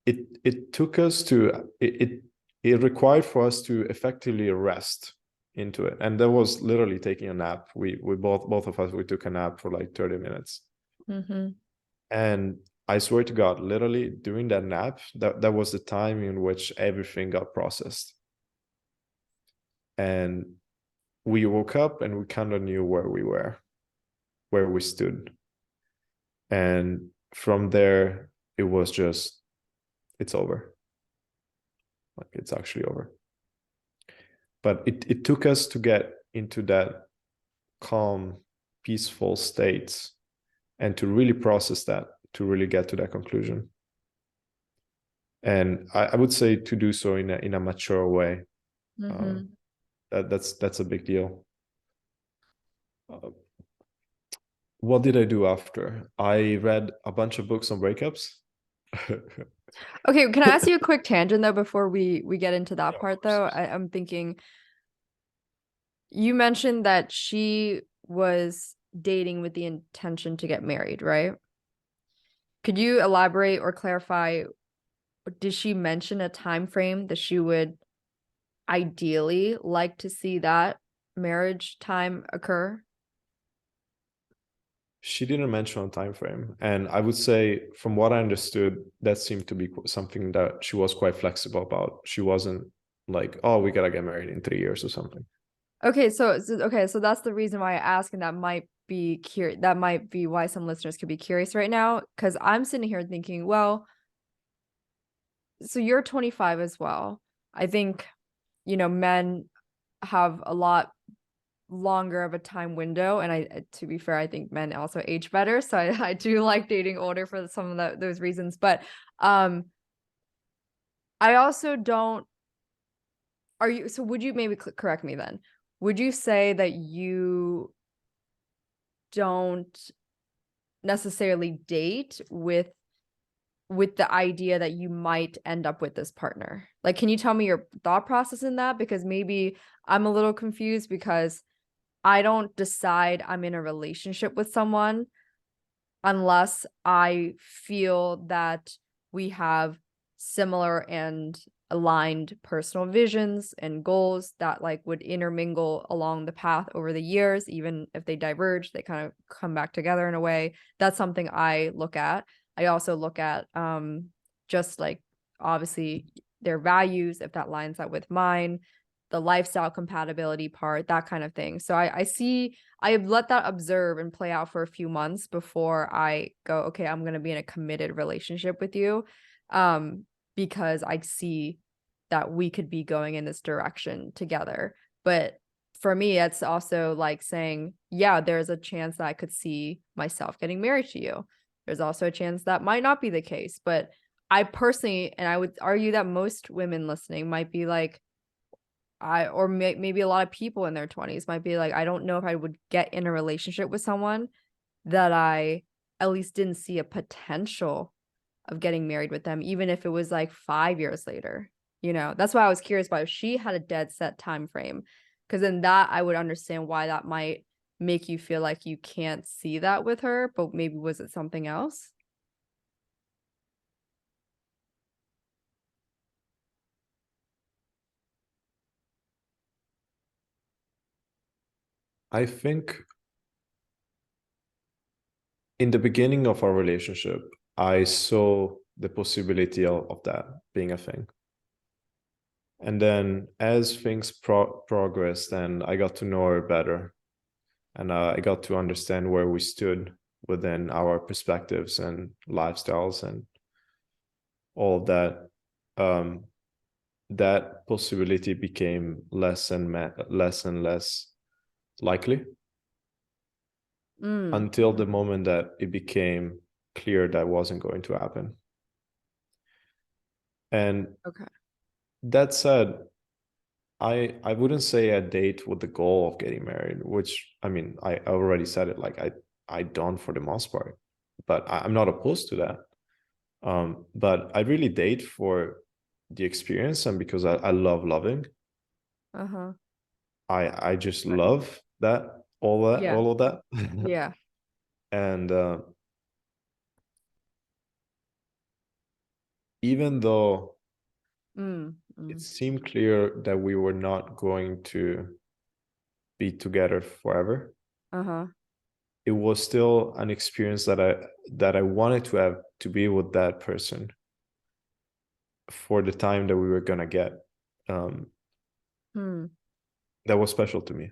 B: It took us to it required for us to effectively rest into it, and that was literally taking a nap. We both of us, we took a nap for like 30 minutes.
A: Mm-hmm.
B: And I swear to God, literally during that nap, that was the time in which everything got processed. And we woke up and we kind of knew where we were, where we stood. And from there, it was just, it's over. Like, it's actually over. But it took us to get into that calm, peaceful state and to really process that, to really get to that conclusion. And I would say to do so in a mature way.
A: Mm-hmm.
B: That's a big deal. What did I do after? I read a bunch of books on breakups.
A: Okay, can I ask you a quick tangent though before we get into that
B: Yeah, of
A: part
B: course.
A: though? I'm thinking you mentioned that she was dating with the intention to get married, right? Could you elaborate or clarify, did she mention a time frame that she would ideally like to see that marriage time occur?
B: She didn't mention a time frame, and I would say, from what I understood, that seemed to be something that she was quite flexible about. She wasn't like, "Oh, we gotta get married in 3 years" or something.
A: Okay, so that's the reason why I ask, and that might be curious. That might be why some listeners could be curious right now, because I'm sitting here thinking, well, so you're 25 as well. I think, men have a lot longer of a time window, and to be fair, I think men also age better, so I do like dating older for some of those reasons. But I also don't. Are you? So would you maybe correct me then? Would you say that you don't necessarily date with the idea that you might end up with this partner? Like, can you tell me your thought process in that? Because maybe I'm a little confused, because I don't decide I'm in a relationship with someone unless I feel that we have similar and aligned personal visions and goals that like would intermingle along the path over the years. Even if they diverge, they kind of come back together in a way. That's something I look at. I also look at just like obviously their values, if that lines up with mine, the lifestyle compatibility part, that kind of thing. So I see, I let that observe and play out for a few months before I go, okay, I'm going to be in a committed relationship with you. Because I see that we could be going in this direction together. But for me, it's also like saying, yeah, there's a chance that I could see myself getting married to you. There's also a chance that might not be the case. But I personally, and I would argue that most women listening might be like, maybe a lot of people in their 20s might be like, I don't know if I would get in a relationship with someone that I at least didn't see a potential of getting married with them, even if it was like 5 years later. That's why I was curious about if she had a dead set time frame, because then that I would understand why that might make you feel like you can't see that with her. But maybe was it something else?
B: I think in the beginning of our relationship, I saw the possibility of that being a thing. And then as things progressed and I got to know her better, and I got to understand where we stood within our perspectives and lifestyles and all of that, that possibility became less and less likely until the moment that it became clear that wasn't going to happen. And
A: Okay.
B: that said, I wouldn't say a date with the goal of getting married, which I mean, I already said it, like I don't for the most part, but I'm not opposed to that. But I really date for the experience and because I love loving.
A: Uh-huh.
B: I just love that, all
A: Yeah.
B: of that.
A: Yeah.
B: And even though it seemed clear that we were not going to be together forever,
A: Uh-huh.
B: it was still an experience that I wanted to have, to be with that person for the time that we were gonna get. That was special to me.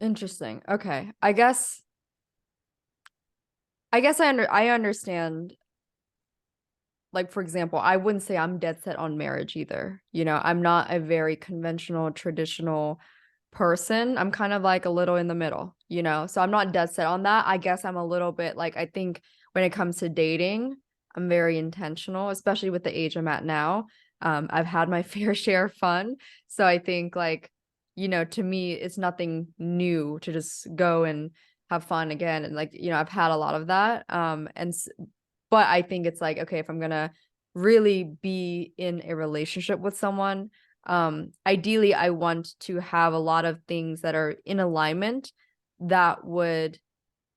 A: Interesting. Okay. I understand. Like, for example, I wouldn't say I'm dead set on marriage either. I'm not a very conventional, traditional person. I'm kind of like a little in the middle, so I'm not dead set on that. I guess I'm a little bit like, I think when it comes to dating, I'm very intentional, especially with the age I'm at now. I've had my fair share of fun. So I think like, to me, it's nothing new to just go and have fun again. And like, I've had a lot of that. But I think it's like, okay, if I'm gonna really be in a relationship with someone, ideally I want to have a lot of things that are in alignment that would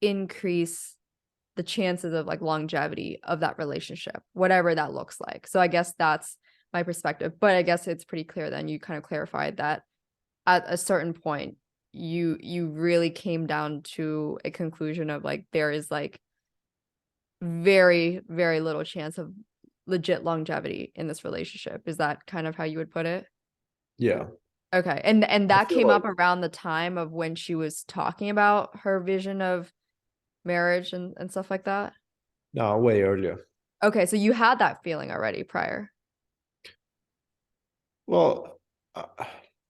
A: increase the chances of like longevity of that relationship, whatever that looks like. So I guess that's my perspective. But I guess it's pretty clear then, you kind of clarified that at a certain point you really came down to a conclusion of like, there is like very, very little chance of legit longevity in this relationship. Is that kind of how you would put it?
B: Yeah.
A: Okay. And
B: I
A: that
B: feel
A: came
B: like,
A: up around the time of when she was talking about her vision of marriage and stuff like that?
B: no, way earlier.
A: Okay, so you had that feeling already prior.
B: Well,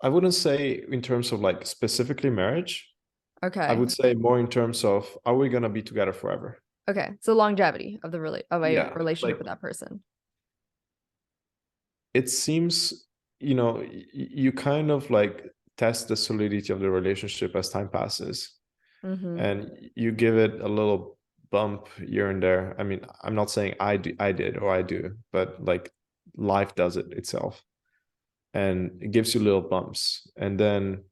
B: I wouldn't say in terms of like specifically marriage. I
A: Okay.
B: would say more in terms of, are we gonna be together forever?
A: Okay. So longevity of a
B: Yeah,
A: relationship
B: like
A: with that person.
B: it seems, you kind of like test the solidity of the relationship as time passes,
A: Mm-hmm.
B: and you give it a little bump here and there. I mean, I'm not saying I did or I do, but like life does it itself, and it gives you little bumps, and then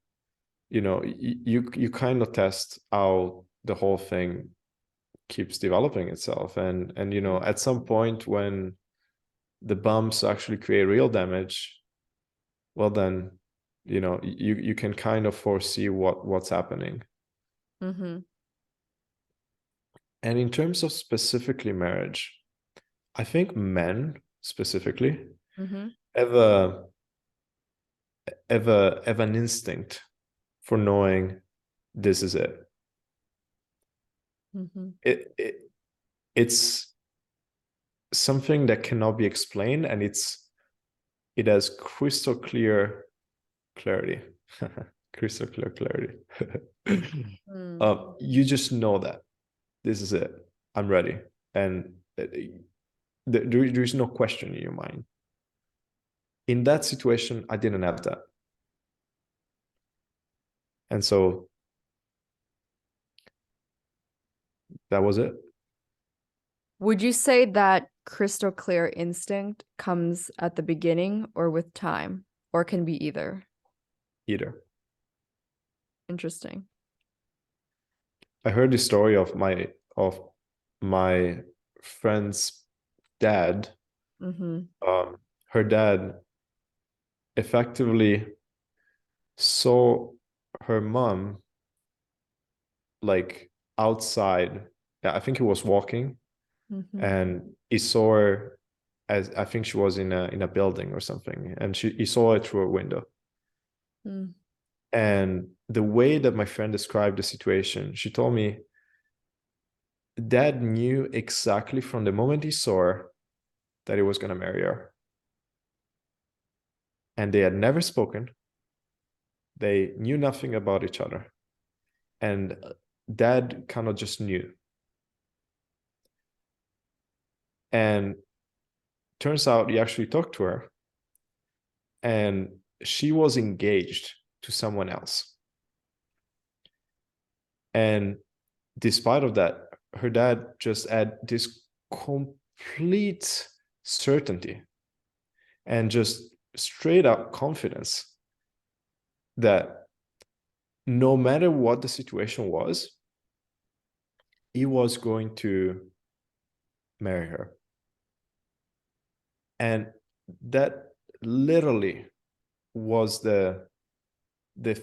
B: you kind of test how the whole thing keeps developing itself, and at some point when the bumps actually create real damage, well then you can kind of foresee what's happening.
A: Mm-hmm.
B: And in terms of specifically marriage, I think men specifically
A: Mm-hmm.
B: have have an instinct for knowing this is it.
A: Mm-hmm.
B: It's something that cannot be explained, and it has crystal clear clarity. Crystal clear clarity.
A: Mm.
B: You just know that this is it. I'm ready, and there is no question in your mind. In that situation, I didn't have that, and so that was it.
A: Would you say that crystal clear instinct comes at the beginning or with time, or can be either?
B: Either.
A: Interesting.
B: I heard the story of my friend's dad.
A: Mm-hmm.
B: Her dad effectively saw her mom like outside. Yeah, I think he was walking,
A: Mm-hmm.
B: and he saw her, as I think she was in a building or something, and he saw it through a window.
A: Mm.
B: And the way that my friend described the situation, she told me dad knew exactly from the moment he saw her that he was going to marry her. And they had never spoken. They knew nothing about each other. And dad kind of just knew. And turns out he actually talked to her, and she was engaged to someone else. And despite of that, her dad just had this complete certainty and just straight up confidence that no matter what the situation was, he was going to marry her. And that literally was the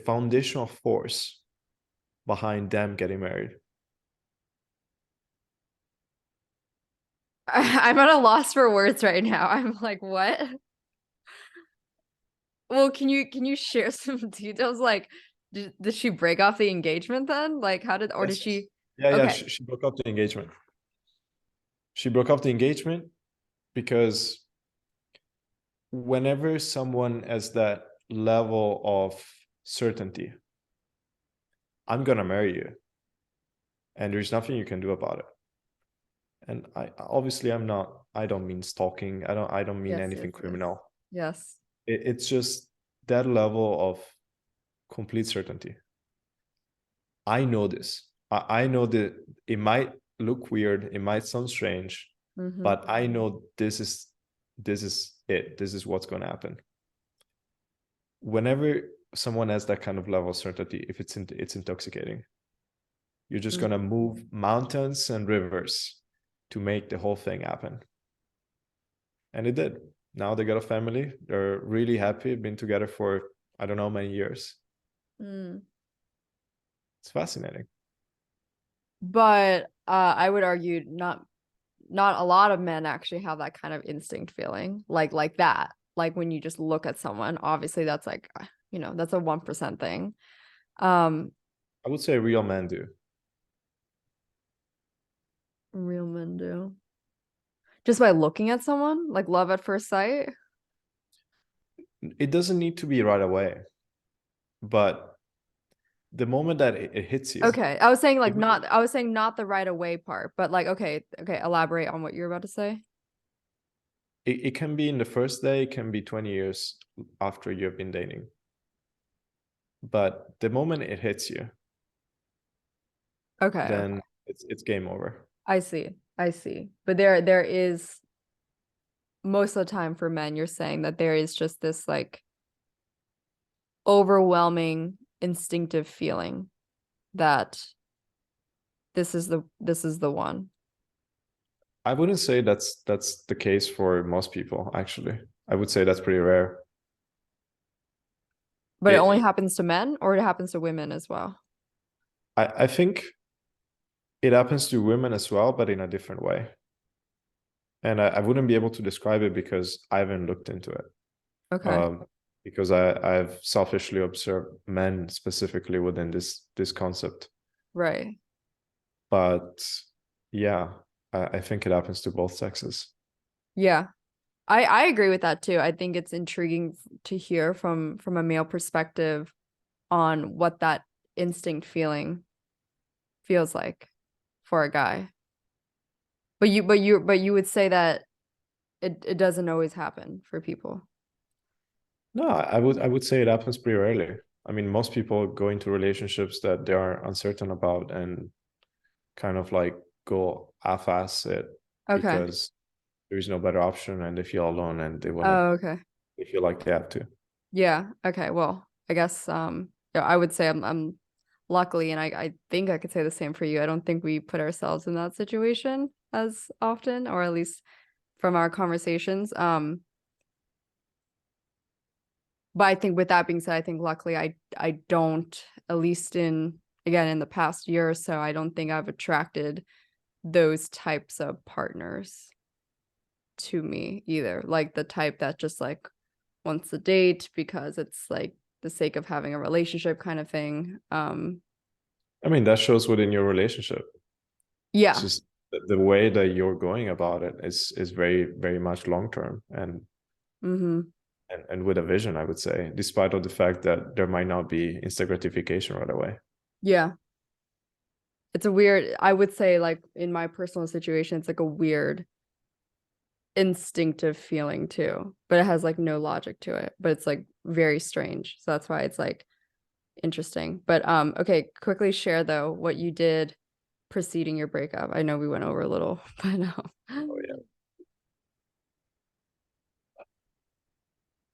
B: foundational force behind them getting married.
A: I'm at a loss for words right now. I'm like, what? Well, can you share some details? Like, did she break off the engagement then? Like, how did, or did
B: Yes.
A: she?
B: Yeah.
A: Okay.
B: She broke up the engagement. She broke up the engagement because whenever someone has that level of certainty, I'm gonna marry you, and there's nothing you can do about it. And I obviously I don't mean stalking. I don't mean
A: Yes,
B: anything
A: yes, yes.
B: criminal.
A: Yes.
B: It's just that level of complete certainty. I know this. I know that it might look weird, it might sound strange,
A: Mm-hmm.
B: but I know this is it. This is what's going to happen. Whenever someone has that kind of level of certainty, if it's intoxicating. You're just going to move mountains and rivers to make the whole thing happen. And it did. Now they got a family. They're really happy, been together for I don't know how many years.
A: Mm.
B: It's fascinating.
A: But I would argue not a lot of men actually have that kind of instinct feeling like that. Like when you just look at someone, obviously that's like, that's a 1% thing. Um,
B: I would say real men do.
A: Real men do. Just by looking at someone, like love at first sight.
B: It doesn't need to be right away, but the moment that it hits you,
A: Okay. I was saying
B: it,
A: not the right away part, but like, okay, elaborate on what you're about to say.
B: it can be in the first day, it can be 20 years after you've been dating. but the moment it hits you,
A: Okay, okay.
B: then it's game over.
A: I see. I see. But there is most of the time for men, you're saying that there is just this like overwhelming instinctive feeling that this is the one.
B: I wouldn't say that's the case for most people, actually. I would say that's pretty rare.
A: But it only
B: It,
A: happens to men or it happens to women as well.
B: I think it happens to women as well, but in a different way. And I wouldn't be able to describe it because I haven't looked into it.
A: Okay.
B: Um, because I've selfishly observed men specifically within this concept.
A: Right.
B: But yeah, I think it happens to both sexes.
A: Yeah. I agree with that too. I think it's intriguing to hear from a male perspective on what that instinct feeling feels like for a guy. But you would say that it doesn't always happen for people.
B: No, I would say it happens pretty rarely. I mean, most people go into relationships that they are uncertain about and kind of like go half-ass it
A: Okay.
B: because there is no better option and they feel alone and
A: Oh, okay.
B: they feel like they have to.
A: Yeah. Okay. Well, I guess yeah, I would say I'm luckily, and I think I could say the same for you. I don't think we put ourselves in that situation as often, or at least from our conversations. But I think with that being said, I think luckily I don't, at least in again in the past year or so, I don't think I've attracted those types of partners to me either. Like the type that just like wants to date because it's like the sake of having a relationship kind of thing.
B: I mean, that shows within your relationship. It's
A: Yeah.
B: just the way that you're going about it is very, very much long term
A: Mm-hmm.
B: and with a vision, I would say, despite of the fact that there might not be instant gratification right away.
A: Yeah. It's a weird, I would say like in my personal situation, it's like a weird instinctive feeling too, but it has like no logic to it, but it's like very strange. So that's why it's like interesting. But okay, quickly share though what you did preceding your breakup. I know we went over a little, but
B: Oh yeah.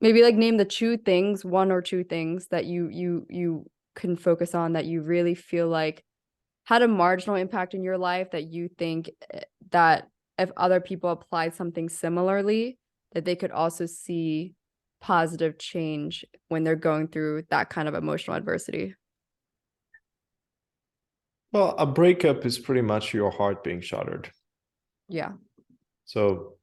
A: maybe like name the two things, one or two things that you can focus on that you really feel like had a marginal impact in your life that you think that if other people applied something similarly, that they could also see positive change when they're going through that kind of emotional adversity.
B: Well, a breakup is pretty much your heart being shattered.
A: Yeah.
B: So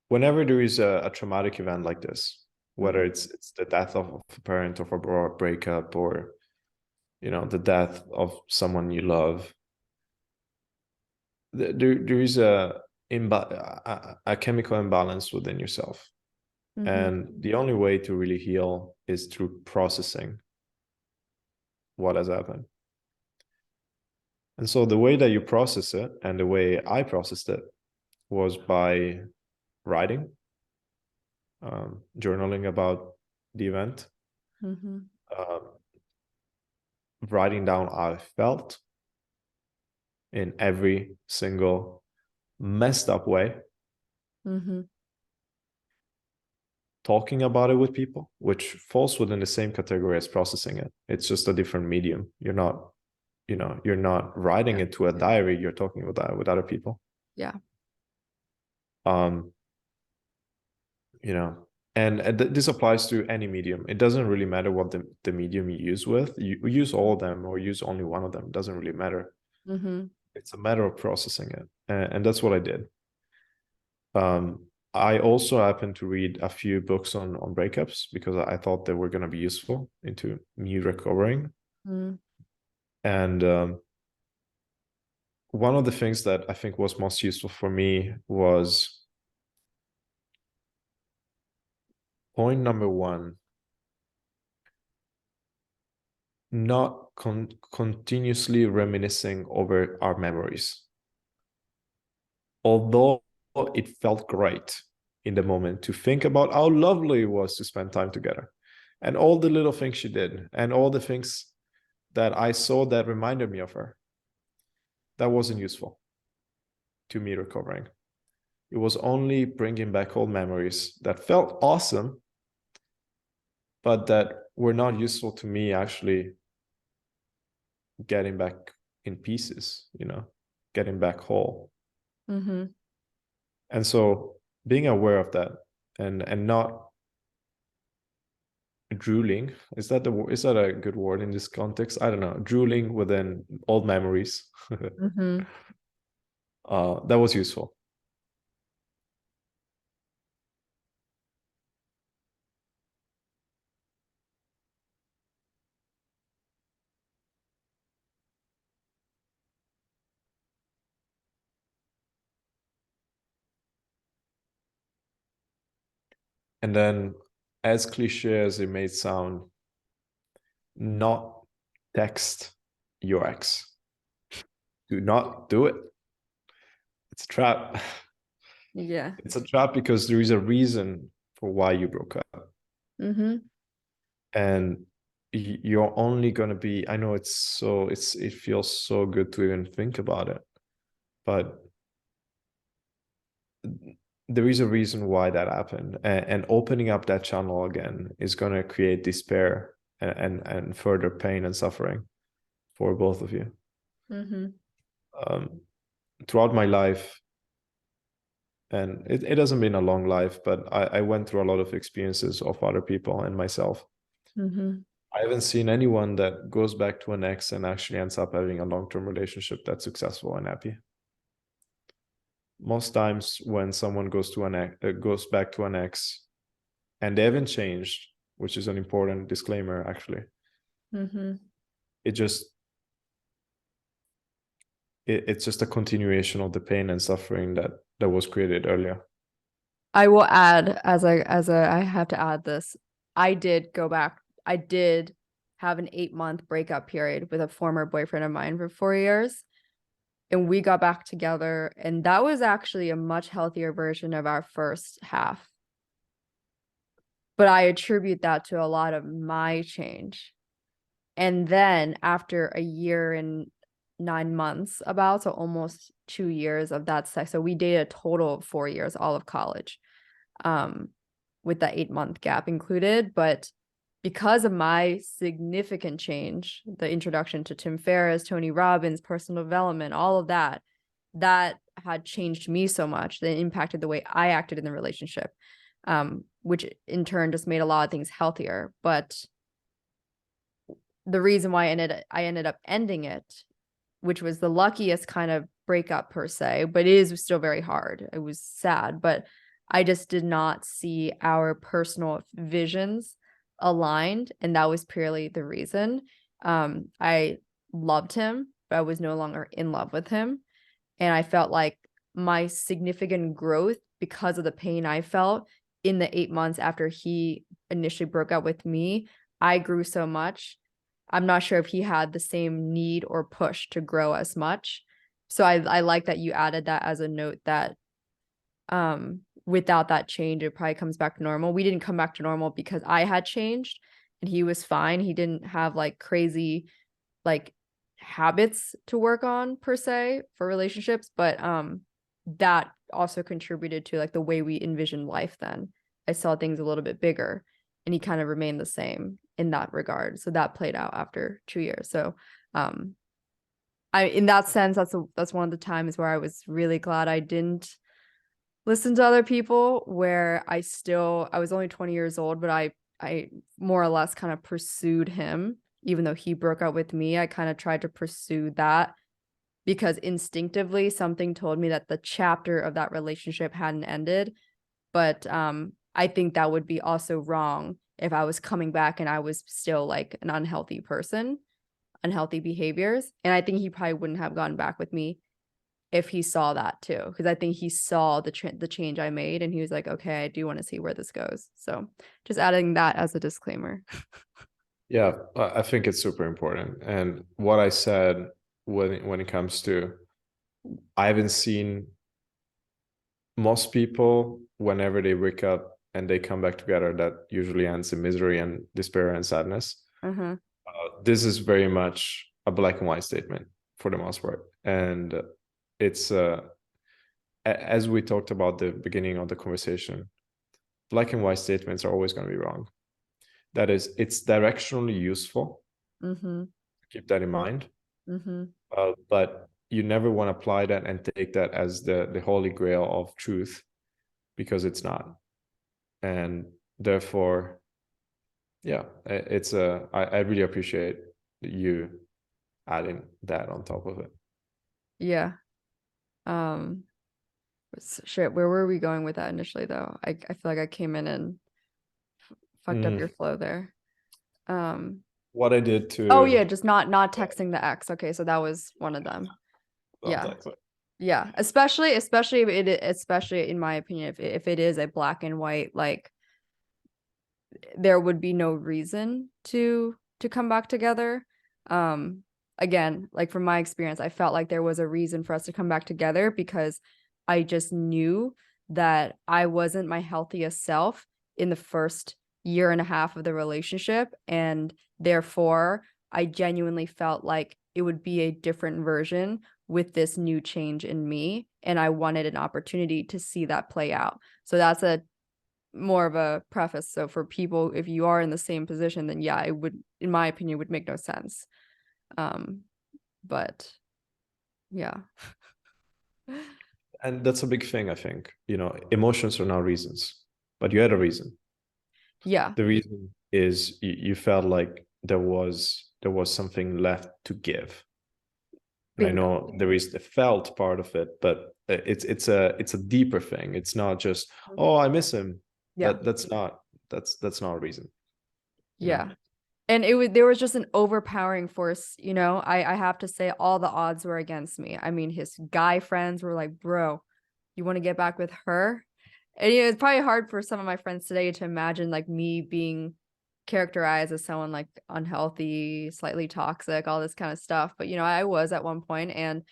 B: whenever there is a traumatic event like this, whether
A: Mhm.
B: it's the death of a parent or a breakup or the death of someone you love, there is a chemical imbalance within yourself.
A: Mhm.
B: And the only way to really heal is through processing what has happened. And so the way that you process it and the way I processed it was by writing, journaling about the event,
A: Mhm.
B: uh, writing down how I felt in every single messed up way,
A: Mhm.
B: talking about it with people, which falls within the same category as processing it. It's just a different medium. You're not writing
A: Yeah.
B: it to a diary. You're talking with other people.
A: Yeah.
B: Um, you know, and this applies to any medium. It doesn't really matter what the medium you use with. You use all of them or use only one of them. It doesn't really matter.
A: Mhm.
B: It's a matter of processing it, and that's what I did. I also happened to read a few books on breakups because I thought they were going to be useful into me recovering.
A: Mhm.
B: And one of the things that I think was most useful for me was point number one: not continuously reminiscing over our memories. Although it felt great in the moment to think about how lovely it was to spend time together, And all the little things she did, and all the things that I saw that reminded me of her, that wasn't useful to me recovering. It was only bringing back old memories that felt awesome, but that were not useful to me actually getting back in pieces, getting back whole.
A: Mm-hmm.
B: And so being aware of that and not drooling, is that a good word in this context? I don't know. Drooling within old memories.
A: Mm-hmm.
B: That was useful. And then, as cliche as it may sound, not text your ex. Do not do it. It's a trap.
A: Yeah.
B: It's a trap because there is a reason for why you broke up.
A: Mm-hmm.
B: And you're only going to be, I know it feels so good to even think about it, but there is a reason why that happened, and opening up that channel again is going to create despair and further pain and suffering for both of you.
A: Mm-hmm.
B: Throughout my life, and it hasn't been a long life, but I went through a lot of experiences of other people and myself.
A: Mm-hmm.
B: I haven't seen anyone that goes back to an ex and actually ends up having a long-term relationship that's successful and happy. Most times when someone goes back to an ex and they haven't changed, which is an important disclaimer actually,
A: Mm-hmm.
B: it's just a continuation of the pain and suffering that was created earlier.
A: I will add, I have to add this. I did go back. I did have an 8-month breakup period with a former boyfriend of mine for 4 years. And we got back together. And that was actually a much healthier version of our first half. But I attribute that to a lot of my change. And then after a year and 9 months, so almost 2 years of that sex. So we dated a total of 4 years, all of college. With that 8-month gap included. But because of my significant change, the introduction to Tim Ferriss, Tony Robbins, personal development, all of that had changed me so much that it impacted the way I acted in the relationship, which in turn just made a lot of things healthier. But the reason why I ended up ending it, which was the luckiest kind of breakup per se, but it is still very hard. It was sad, but I just did not see our personal visions aligned, and that was purely the reason. I loved him, but I was no longer in love with him, and I felt like my significant growth because of the pain I felt in the 8 months after he initially broke up with me, I grew so much. I'm not sure if he had the same need or push to grow as much. So I like that you added that as a note that without that change, it probably comes back to normal. We didn't come back to normal because I had changed and he was fine. He didn't have like crazy like habits to work on per se for relationships, but that also contributed to like the way we envisioned life then. I saw things a little bit bigger and he kind of remained the same in that regard. So that played out after 2 years. So in that sense, that's one of the times where I was really glad I didn't listen to other people, where I was only 20 years old, but I more or less kind of pursued him. Even though he broke up with me, I kind of tried to pursue that because instinctively something told me that the chapter of that relationship hadn't ended. But I think that would be also wrong if I was coming back and I was still like an unhealthy person, unhealthy behaviors. And I think he probably wouldn't have gone back with me if he saw that too, because I think he saw the change I made and he was like, okay, I do want to see where this goes. So just adding that as a disclaimer.
B: Yeah, I think it's super important. And what I said when it comes to, I haven't seen most people whenever they wake up and they come back together, that usually ends in misery and despair and sadness. This is very much a black and white statement for the most part. And it's, as we talked about the beginning of the conversation, black and white statements are always going to be wrong. That is, it's directionally useful. Keep that in mind. But you never want to apply that and take that as the holy grail of truth, because it's not. And therefore, yeah, it's I really appreciate you adding that on top of it.
A: Yeah. Shit, where were we going with that initially though? I feel like I came in and fucked up your flow there.
B: What I did to...
A: Oh yeah, just not texting the ex. Okay, so that was one of them. Yeah. Yeah, especially especially in my opinion, if it is a black and white, like there would be no reason to come back together. Again, like from my experience, I felt like there was a reason for us to come back together, because I just knew that I wasn't my healthiest self in the first year and a half of the relationship, and therefore I genuinely felt like it would be a different version with this new change in me, and I wanted an opportunity to see that play out. So that's a more of a preface. So for people, if you are in the same position, then yeah, it would, in my opinion, would make no sense. But yeah.
B: And that's a big thing, I think. You know, emotions are not reasons, but you had a reason.
A: Yeah.
B: The reason is you felt like there was something left to give. And I know there is the felt part of it, but it's a deeper thing. It's not just, oh, I miss him.
A: Yeah.
B: That's not a reason.
A: Yeah.
B: Know?
A: And there was just an overpowering force, you know. I have to say, all the odds were against me. I mean, his guy friends were like, bro, you want to get back with her? And you know, it's probably hard for some of my friends today to imagine like me being characterized as someone like unhealthy, slightly toxic, all this kind of stuff. But you know, I was at one point, and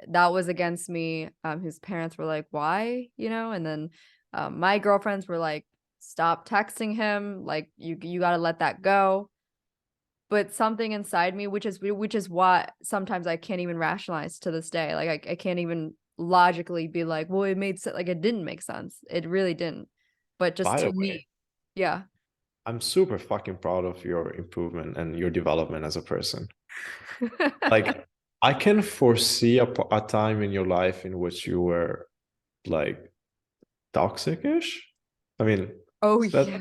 A: that was against me. His parents were like, why? You know, and then my girlfriends were like, stop texting him, like you got to let that go. But something inside me, which is what sometimes I can't even rationalize to this day. Like I can't even logically be like, well, it made sense. Like it didn't make sense. It really didn't. But just to me, yeah.
B: I'm super fucking proud of your improvement and your development as a person. Like, I can foresee a time in your life in which you were like toxic-ish. I mean,
A: Yeah.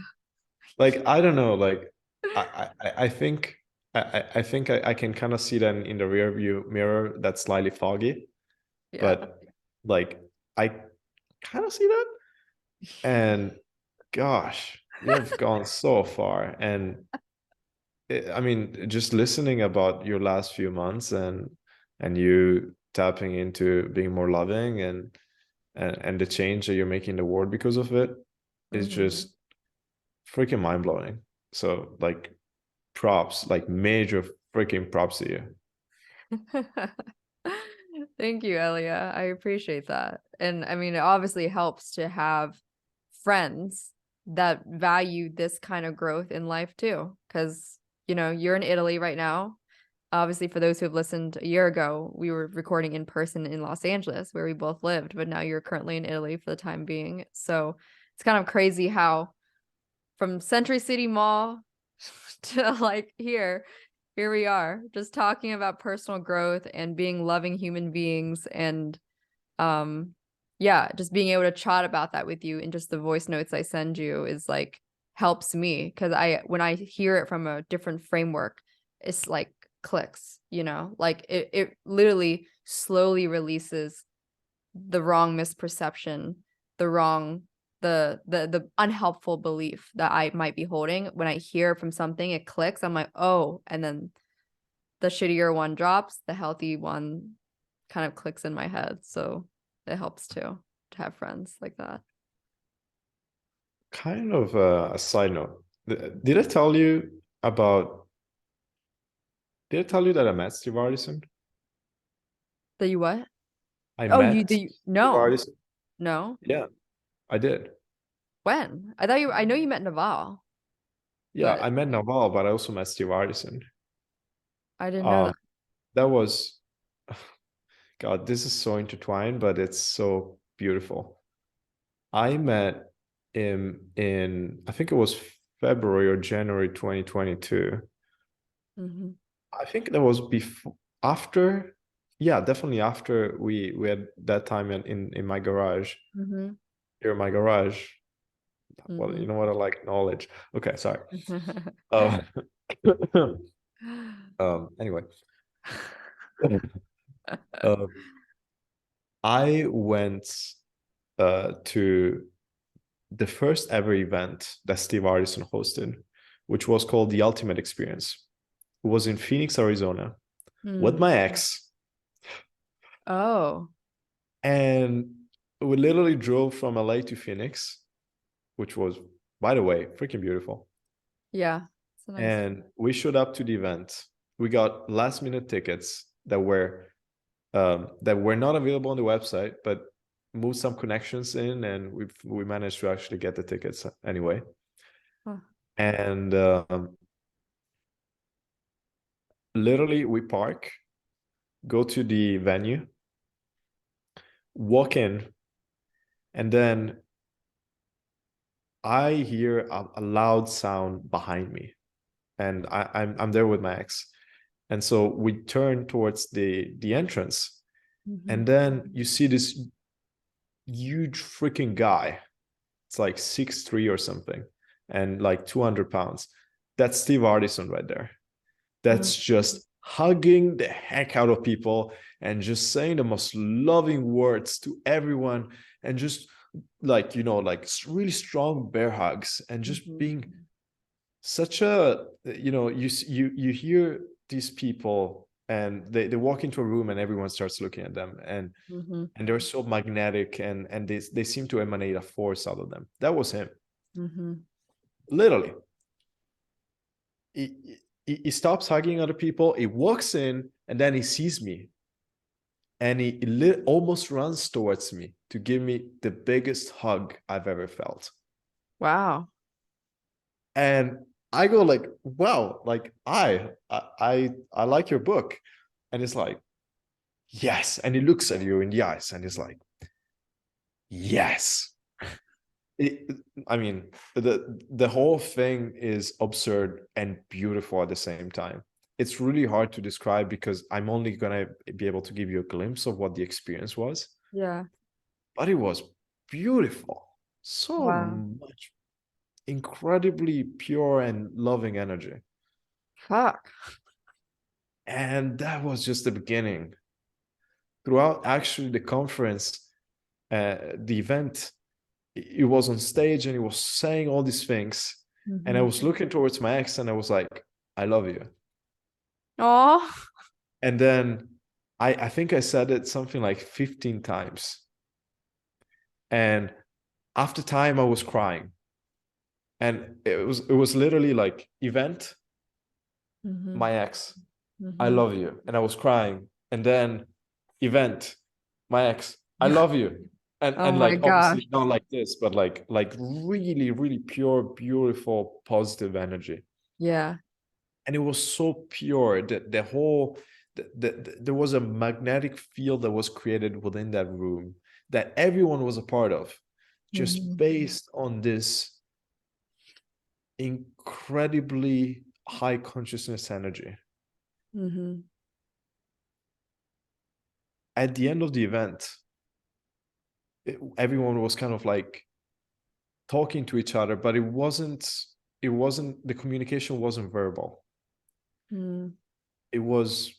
B: Like, I don't know, like I think I can kind of see that in the rear view mirror that's slightly foggy. Yeah. But like I kind of see that. And gosh, you have gone so far. And I mean, just listening about your last few months and you tapping into being more loving and the change that you're making in the world because of it is just freaking mind-blowing. So like props, like major freaking props to you.
A: Thank you, Elia. I appreciate that. And I mean, it obviously helps to have friends that value this kind of growth in life too. Because, you know, you're in Italy right now. Obviously, for those who have listened a year ago, we were recording in person in Los Angeles, where we both lived, but now you're currently in Italy for the time being. So it's kind of crazy how from Century City Mall to like here we are just talking about personal growth and being loving human beings, and yeah, just being able to chat about that with you, and just the voice notes I send you is like helps me, because when I hear it from a different framework, it's like clicks, you know, like it literally slowly releases the wrong misperception, the unhelpful belief that I might be holding. When I hear from something, it clicks. I'm like, oh, and then the shittier one drops, the healthy one kind of clicks in my head. So it helps too to have friends like that.
B: Kind of a side note. Did I tell you about? Did I tell you that I met Steve Artisan?
A: That you what?
B: I
A: Oh,
B: met Steve
A: no.
B: Artisan.
A: No.
B: Yeah, I did.
A: When? I know you met Naval,
B: Yeah,
A: but
B: I met Naval, but I also met Steve Artisan.
A: I didn't know
B: Um,
A: that.
B: that was, God, this is so intertwined, but it's so beautiful. I met him in, I think it was February or January 2022.
A: Mm-hmm.
B: I think that was before, after, yeah, definitely after we had that time in my garage,
A: Mm-hmm.
B: here in my garage. Well,
A: Mm-hmm.
B: you know what? I like knowledge. Okay, sorry. Um, anyway, um, I went to the first ever event that Steve Artisan hosted, which was called the Ultimate Experience. It was in Phoenix, Arizona, with
A: Mm.
B: my ex,
A: Oh,
B: and we literally drove from LA to Phoenix, which was, by the way, freaking beautiful.
A: yeah. It's a nice.
B: And we showed up to the event. We got last minute tickets that were not available on the website, but moved some connections in, and we managed to actually get the tickets anyway.
A: Huh.
B: And literally, we park, go to the venue, walk in, and then I hear a loud sound behind me, and I'm there with my ex, and so we turn towards the entrance,
A: Mm-hmm.
B: and then you see this huge freaking guy. It's like 6'3" or something, and like 200 pounds. That's Steve Artisan right there.
A: Mm.
B: That's just hugging the heck out of people and just saying the most loving words to everyone, and just like, like really strong bear hugs, and just
A: Mm-hmm.
B: being such a, you hear these people, and they walk into a room and everyone starts looking at them,
A: Mm-hmm.
B: and they're so magnetic, and they seem to emanate a force out of them. That was him.
A: Mm-hmm.
B: Literally, he stops hugging other people, he walks in, and then he sees me, and he almost runs towards me to give me the biggest hug I've ever felt.
A: Wow.
B: And I go like, wow, like I like your book. And it's like, yes. And he looks at you in the eyes and he's like, yes. It, I mean, the whole thing is absurd and beautiful at the same time. It's really hard to describe because I'm only gonna be able to give you a glimpse of what the experience was,
A: Yeah.
B: but it was beautiful. So
A: Wow.
B: much incredibly pure and loving energy.
A: Fuck.
B: And that was just the beginning. Throughout actually the conference, the event, he was on stage and he was saying all these things. And I
A: Mm-hmm.
B: was looking towards my ex and I was like, I love you.
A: Oh.
B: And then I think I said it something like 15 times. And after time, I was crying. And it was literally like, event,
A: Mm-hmm.
B: my ex, I
A: Mm-hmm.
B: love you. And I was crying. And then event, my ex, I love you.
A: Oh
B: And
A: my
B: like,
A: gosh.
B: obviously not like this, but like really, really pure, beautiful, positive energy.
A: Yeah.
B: And it was so pure that the whole there was a magnetic field that was created within that room that everyone was a part of, just
A: Mm-hmm.
B: based on this incredibly high consciousness energy.
A: Mm-hmm.
B: At the end of the event, everyone was kind of like talking to each other, but it wasn't the communication wasn't verbal.
A: Mm-hmm.
B: It was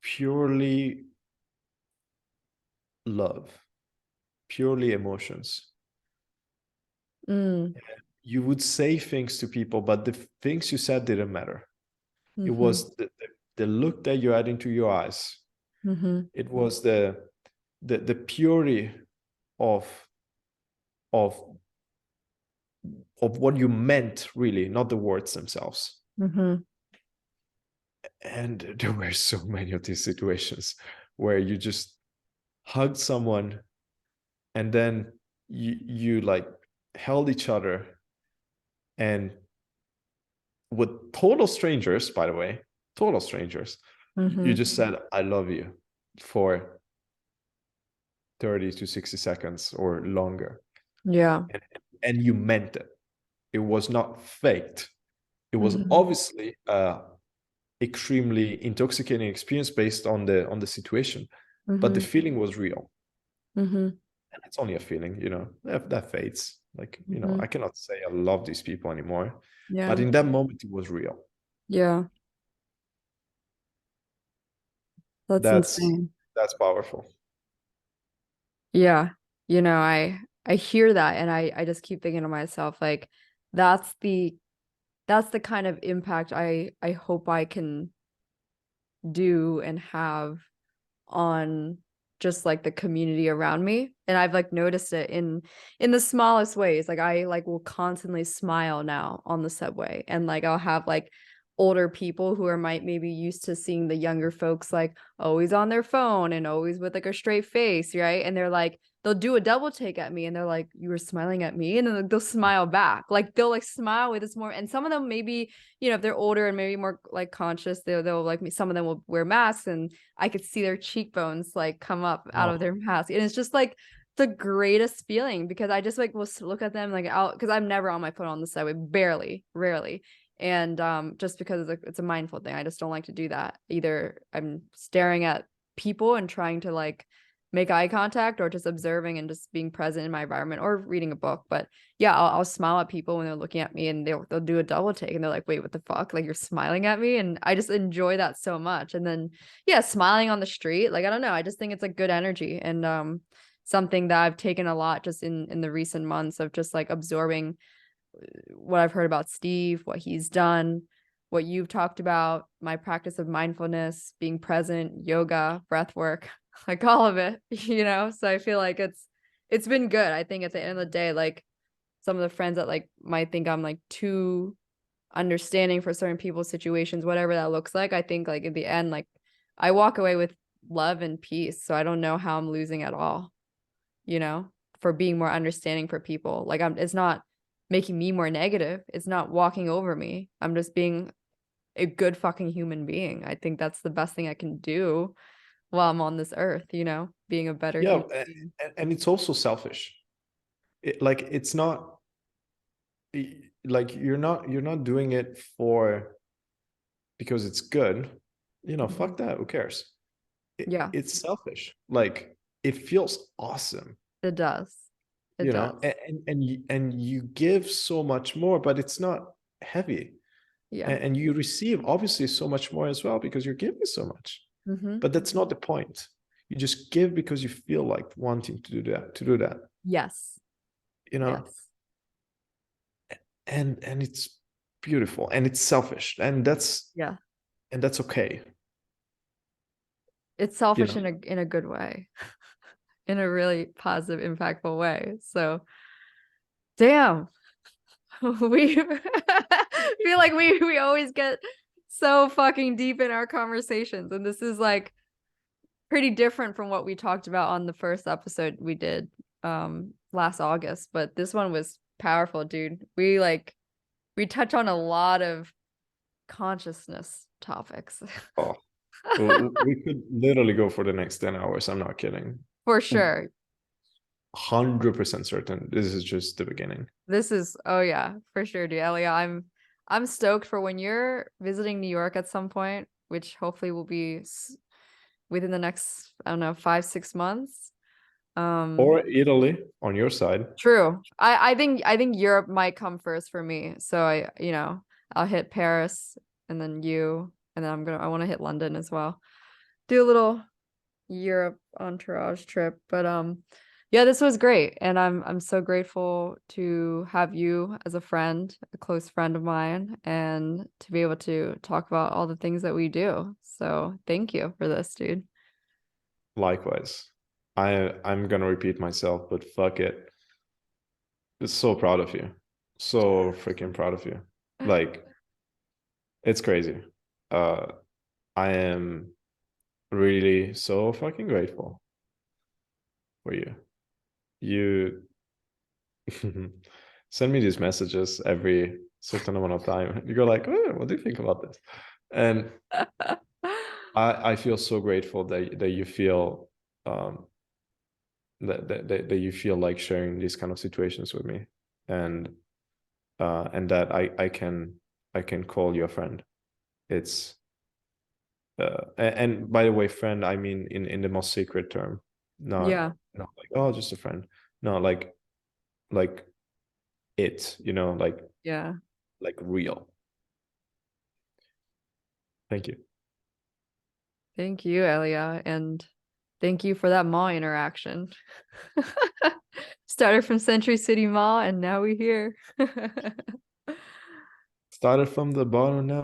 B: purely love, purely emotions.
A: Mm.
B: You would say things to people, but the things you said didn't matter. It
A: Mm-hmm.
B: was the look that you had into your eyes.
A: Mm-hmm.
B: It was the purity of of of what you meant, really, not the words themselves.
A: Mm-hmm.
B: And there were so many of these situations where you just hugged someone, and then you like held each other, and with total strangers, by the way, total strangers, you just said I love you for 30 to 60 seconds or longer.
A: Yeah.
B: And you meant it. It was not faked. It was
A: Mm-hmm.
B: obviously extremely intoxicating experience based on the situation, but the
A: Mm-hmm.
B: feeling was real.
A: Mm-hmm.
B: And it's only a feeling, that fades. Like,
A: Mm-hmm.
B: I cannot say I love these people anymore, but
A: Yeah.
B: in that moment it was real.
A: Yeah. That's
B: That's
A: insane.
B: that's powerful.
A: Yeah. I hear that and I just keep thinking to myself, like, that's the that's the kind of impact I hope I can do and have on just like the community around me. And I've like noticed it in the smallest ways. Like I like will constantly smile now on the subway, and like I'll have like older people who are might maybe used to seeing the younger folks like always on their phone and always with like a straight face, right? And they're like they'll do a double take at me and they're like, you were smiling at me, and then like, they'll smile back, like they'll like smile with this more. And some of them maybe, if they're older and maybe more like conscious, they'll like me, some of them will wear masks, and I could see their cheekbones like come up out of
B: Oh,
A: their mask. And it's just like the greatest feeling, because I just like will look at them like out, because I'm never on my phone on the subway, barely, rarely. And just because it's a mindful thing, I just don't like to do that. Either I'm staring at people and trying to like make eye contact, or just observing and just being present in my environment, or reading a book. But yeah, I'll smile at people when they're looking at me, and they'll do a double take and they're like, wait, what the fuck? Like, you're smiling at me? And I just enjoy that so much. And then yeah, smiling on the street, like, I don't know, I just think it's like good energy. And something that I've taken a lot just in the recent months of just like absorbing what I've heard about Steve, what he's done, what you've talked about, my practice of mindfulness, being present, yoga, breath work, like all of it, So I feel like it's been good. I think at the end of the day, like some of the friends that like might think I'm like too understanding for certain people's situations, whatever that looks like, I think like in the end, like I walk away with love and peace. So I don't know how I'm losing at all, you know, for being more understanding for people. Like it's not making me more negative. It's not walking over me. I'm just being a good fucking human being. I think that's the best thing I can do while I'm on this earth, being a better
B: yeah,
A: human being.
B: and it's also selfish. Like, it's not like you're not doing it for because it's good.
A: Mhm.
B: Fuck that. Who cares?
A: Yeah,
B: It's selfish. Like, it feels awesome,
A: it does. It does.
B: and you give so much more, but it's not heavy.
A: Yeah.
B: And you receive obviously so much more as well, because you're giving so much.
A: Mm-hmm.
B: But that's not the point. You just give because you feel like wanting to do that
A: Yes.
B: you know
A: Yes.
B: and it's beautiful, and it's selfish,
A: Yeah.
B: and that's okay.
A: It's
B: you
A: selfish
B: know
A: in a good way, in a really positive, impactful way. So, damn, we feel like we always get so fucking deep in our conversations, and this is like pretty different from what we talked about on the first episode we did last August. But this one was powerful, dude. We touch on a lot of consciousness topics.
B: oh, we could literally go for the next 10 hours. I'm not kidding.
A: For sure.
B: 100% certain this is just the beginning.
A: This is, oh yeah, for sure, dude. Elia, I'm stoked for when you're visiting New York at some point, which hopefully will be within the next, I don't know, 5, 6 months.
B: Or Italy on your side.
A: True. I think Europe might come first for me. So I'll hit Paris, and then you, and then I want to hit London as well. Do a little Europe entourage trip. But yeah, this was great. And I'm so grateful to have you as a friend, a close friend of mine, and to be able to talk about all the things that we do. So thank you for this, dude.
B: Likewise. I'm gonna repeat myself, but fuck it. Just so proud of you. So freaking proud of you. Like, it's crazy. uh I am really so fucking grateful for you. You Send me these messages every certain amount of time. You go like, oh, what do you think about this? And I feel so grateful that you feel that you feel like sharing these kind of situations with me, and that I can call you a friend. It's and by the way, friend, I mean in the most sacred term,
A: Yeah.
B: not like, oh, just a friend. No, like it,
A: Yeah.
B: like real. Thank you.
A: Thank you, Elia, and thank you for that mall interaction. Started from Century City Mall, and now we're here.
B: Started from the bottom, now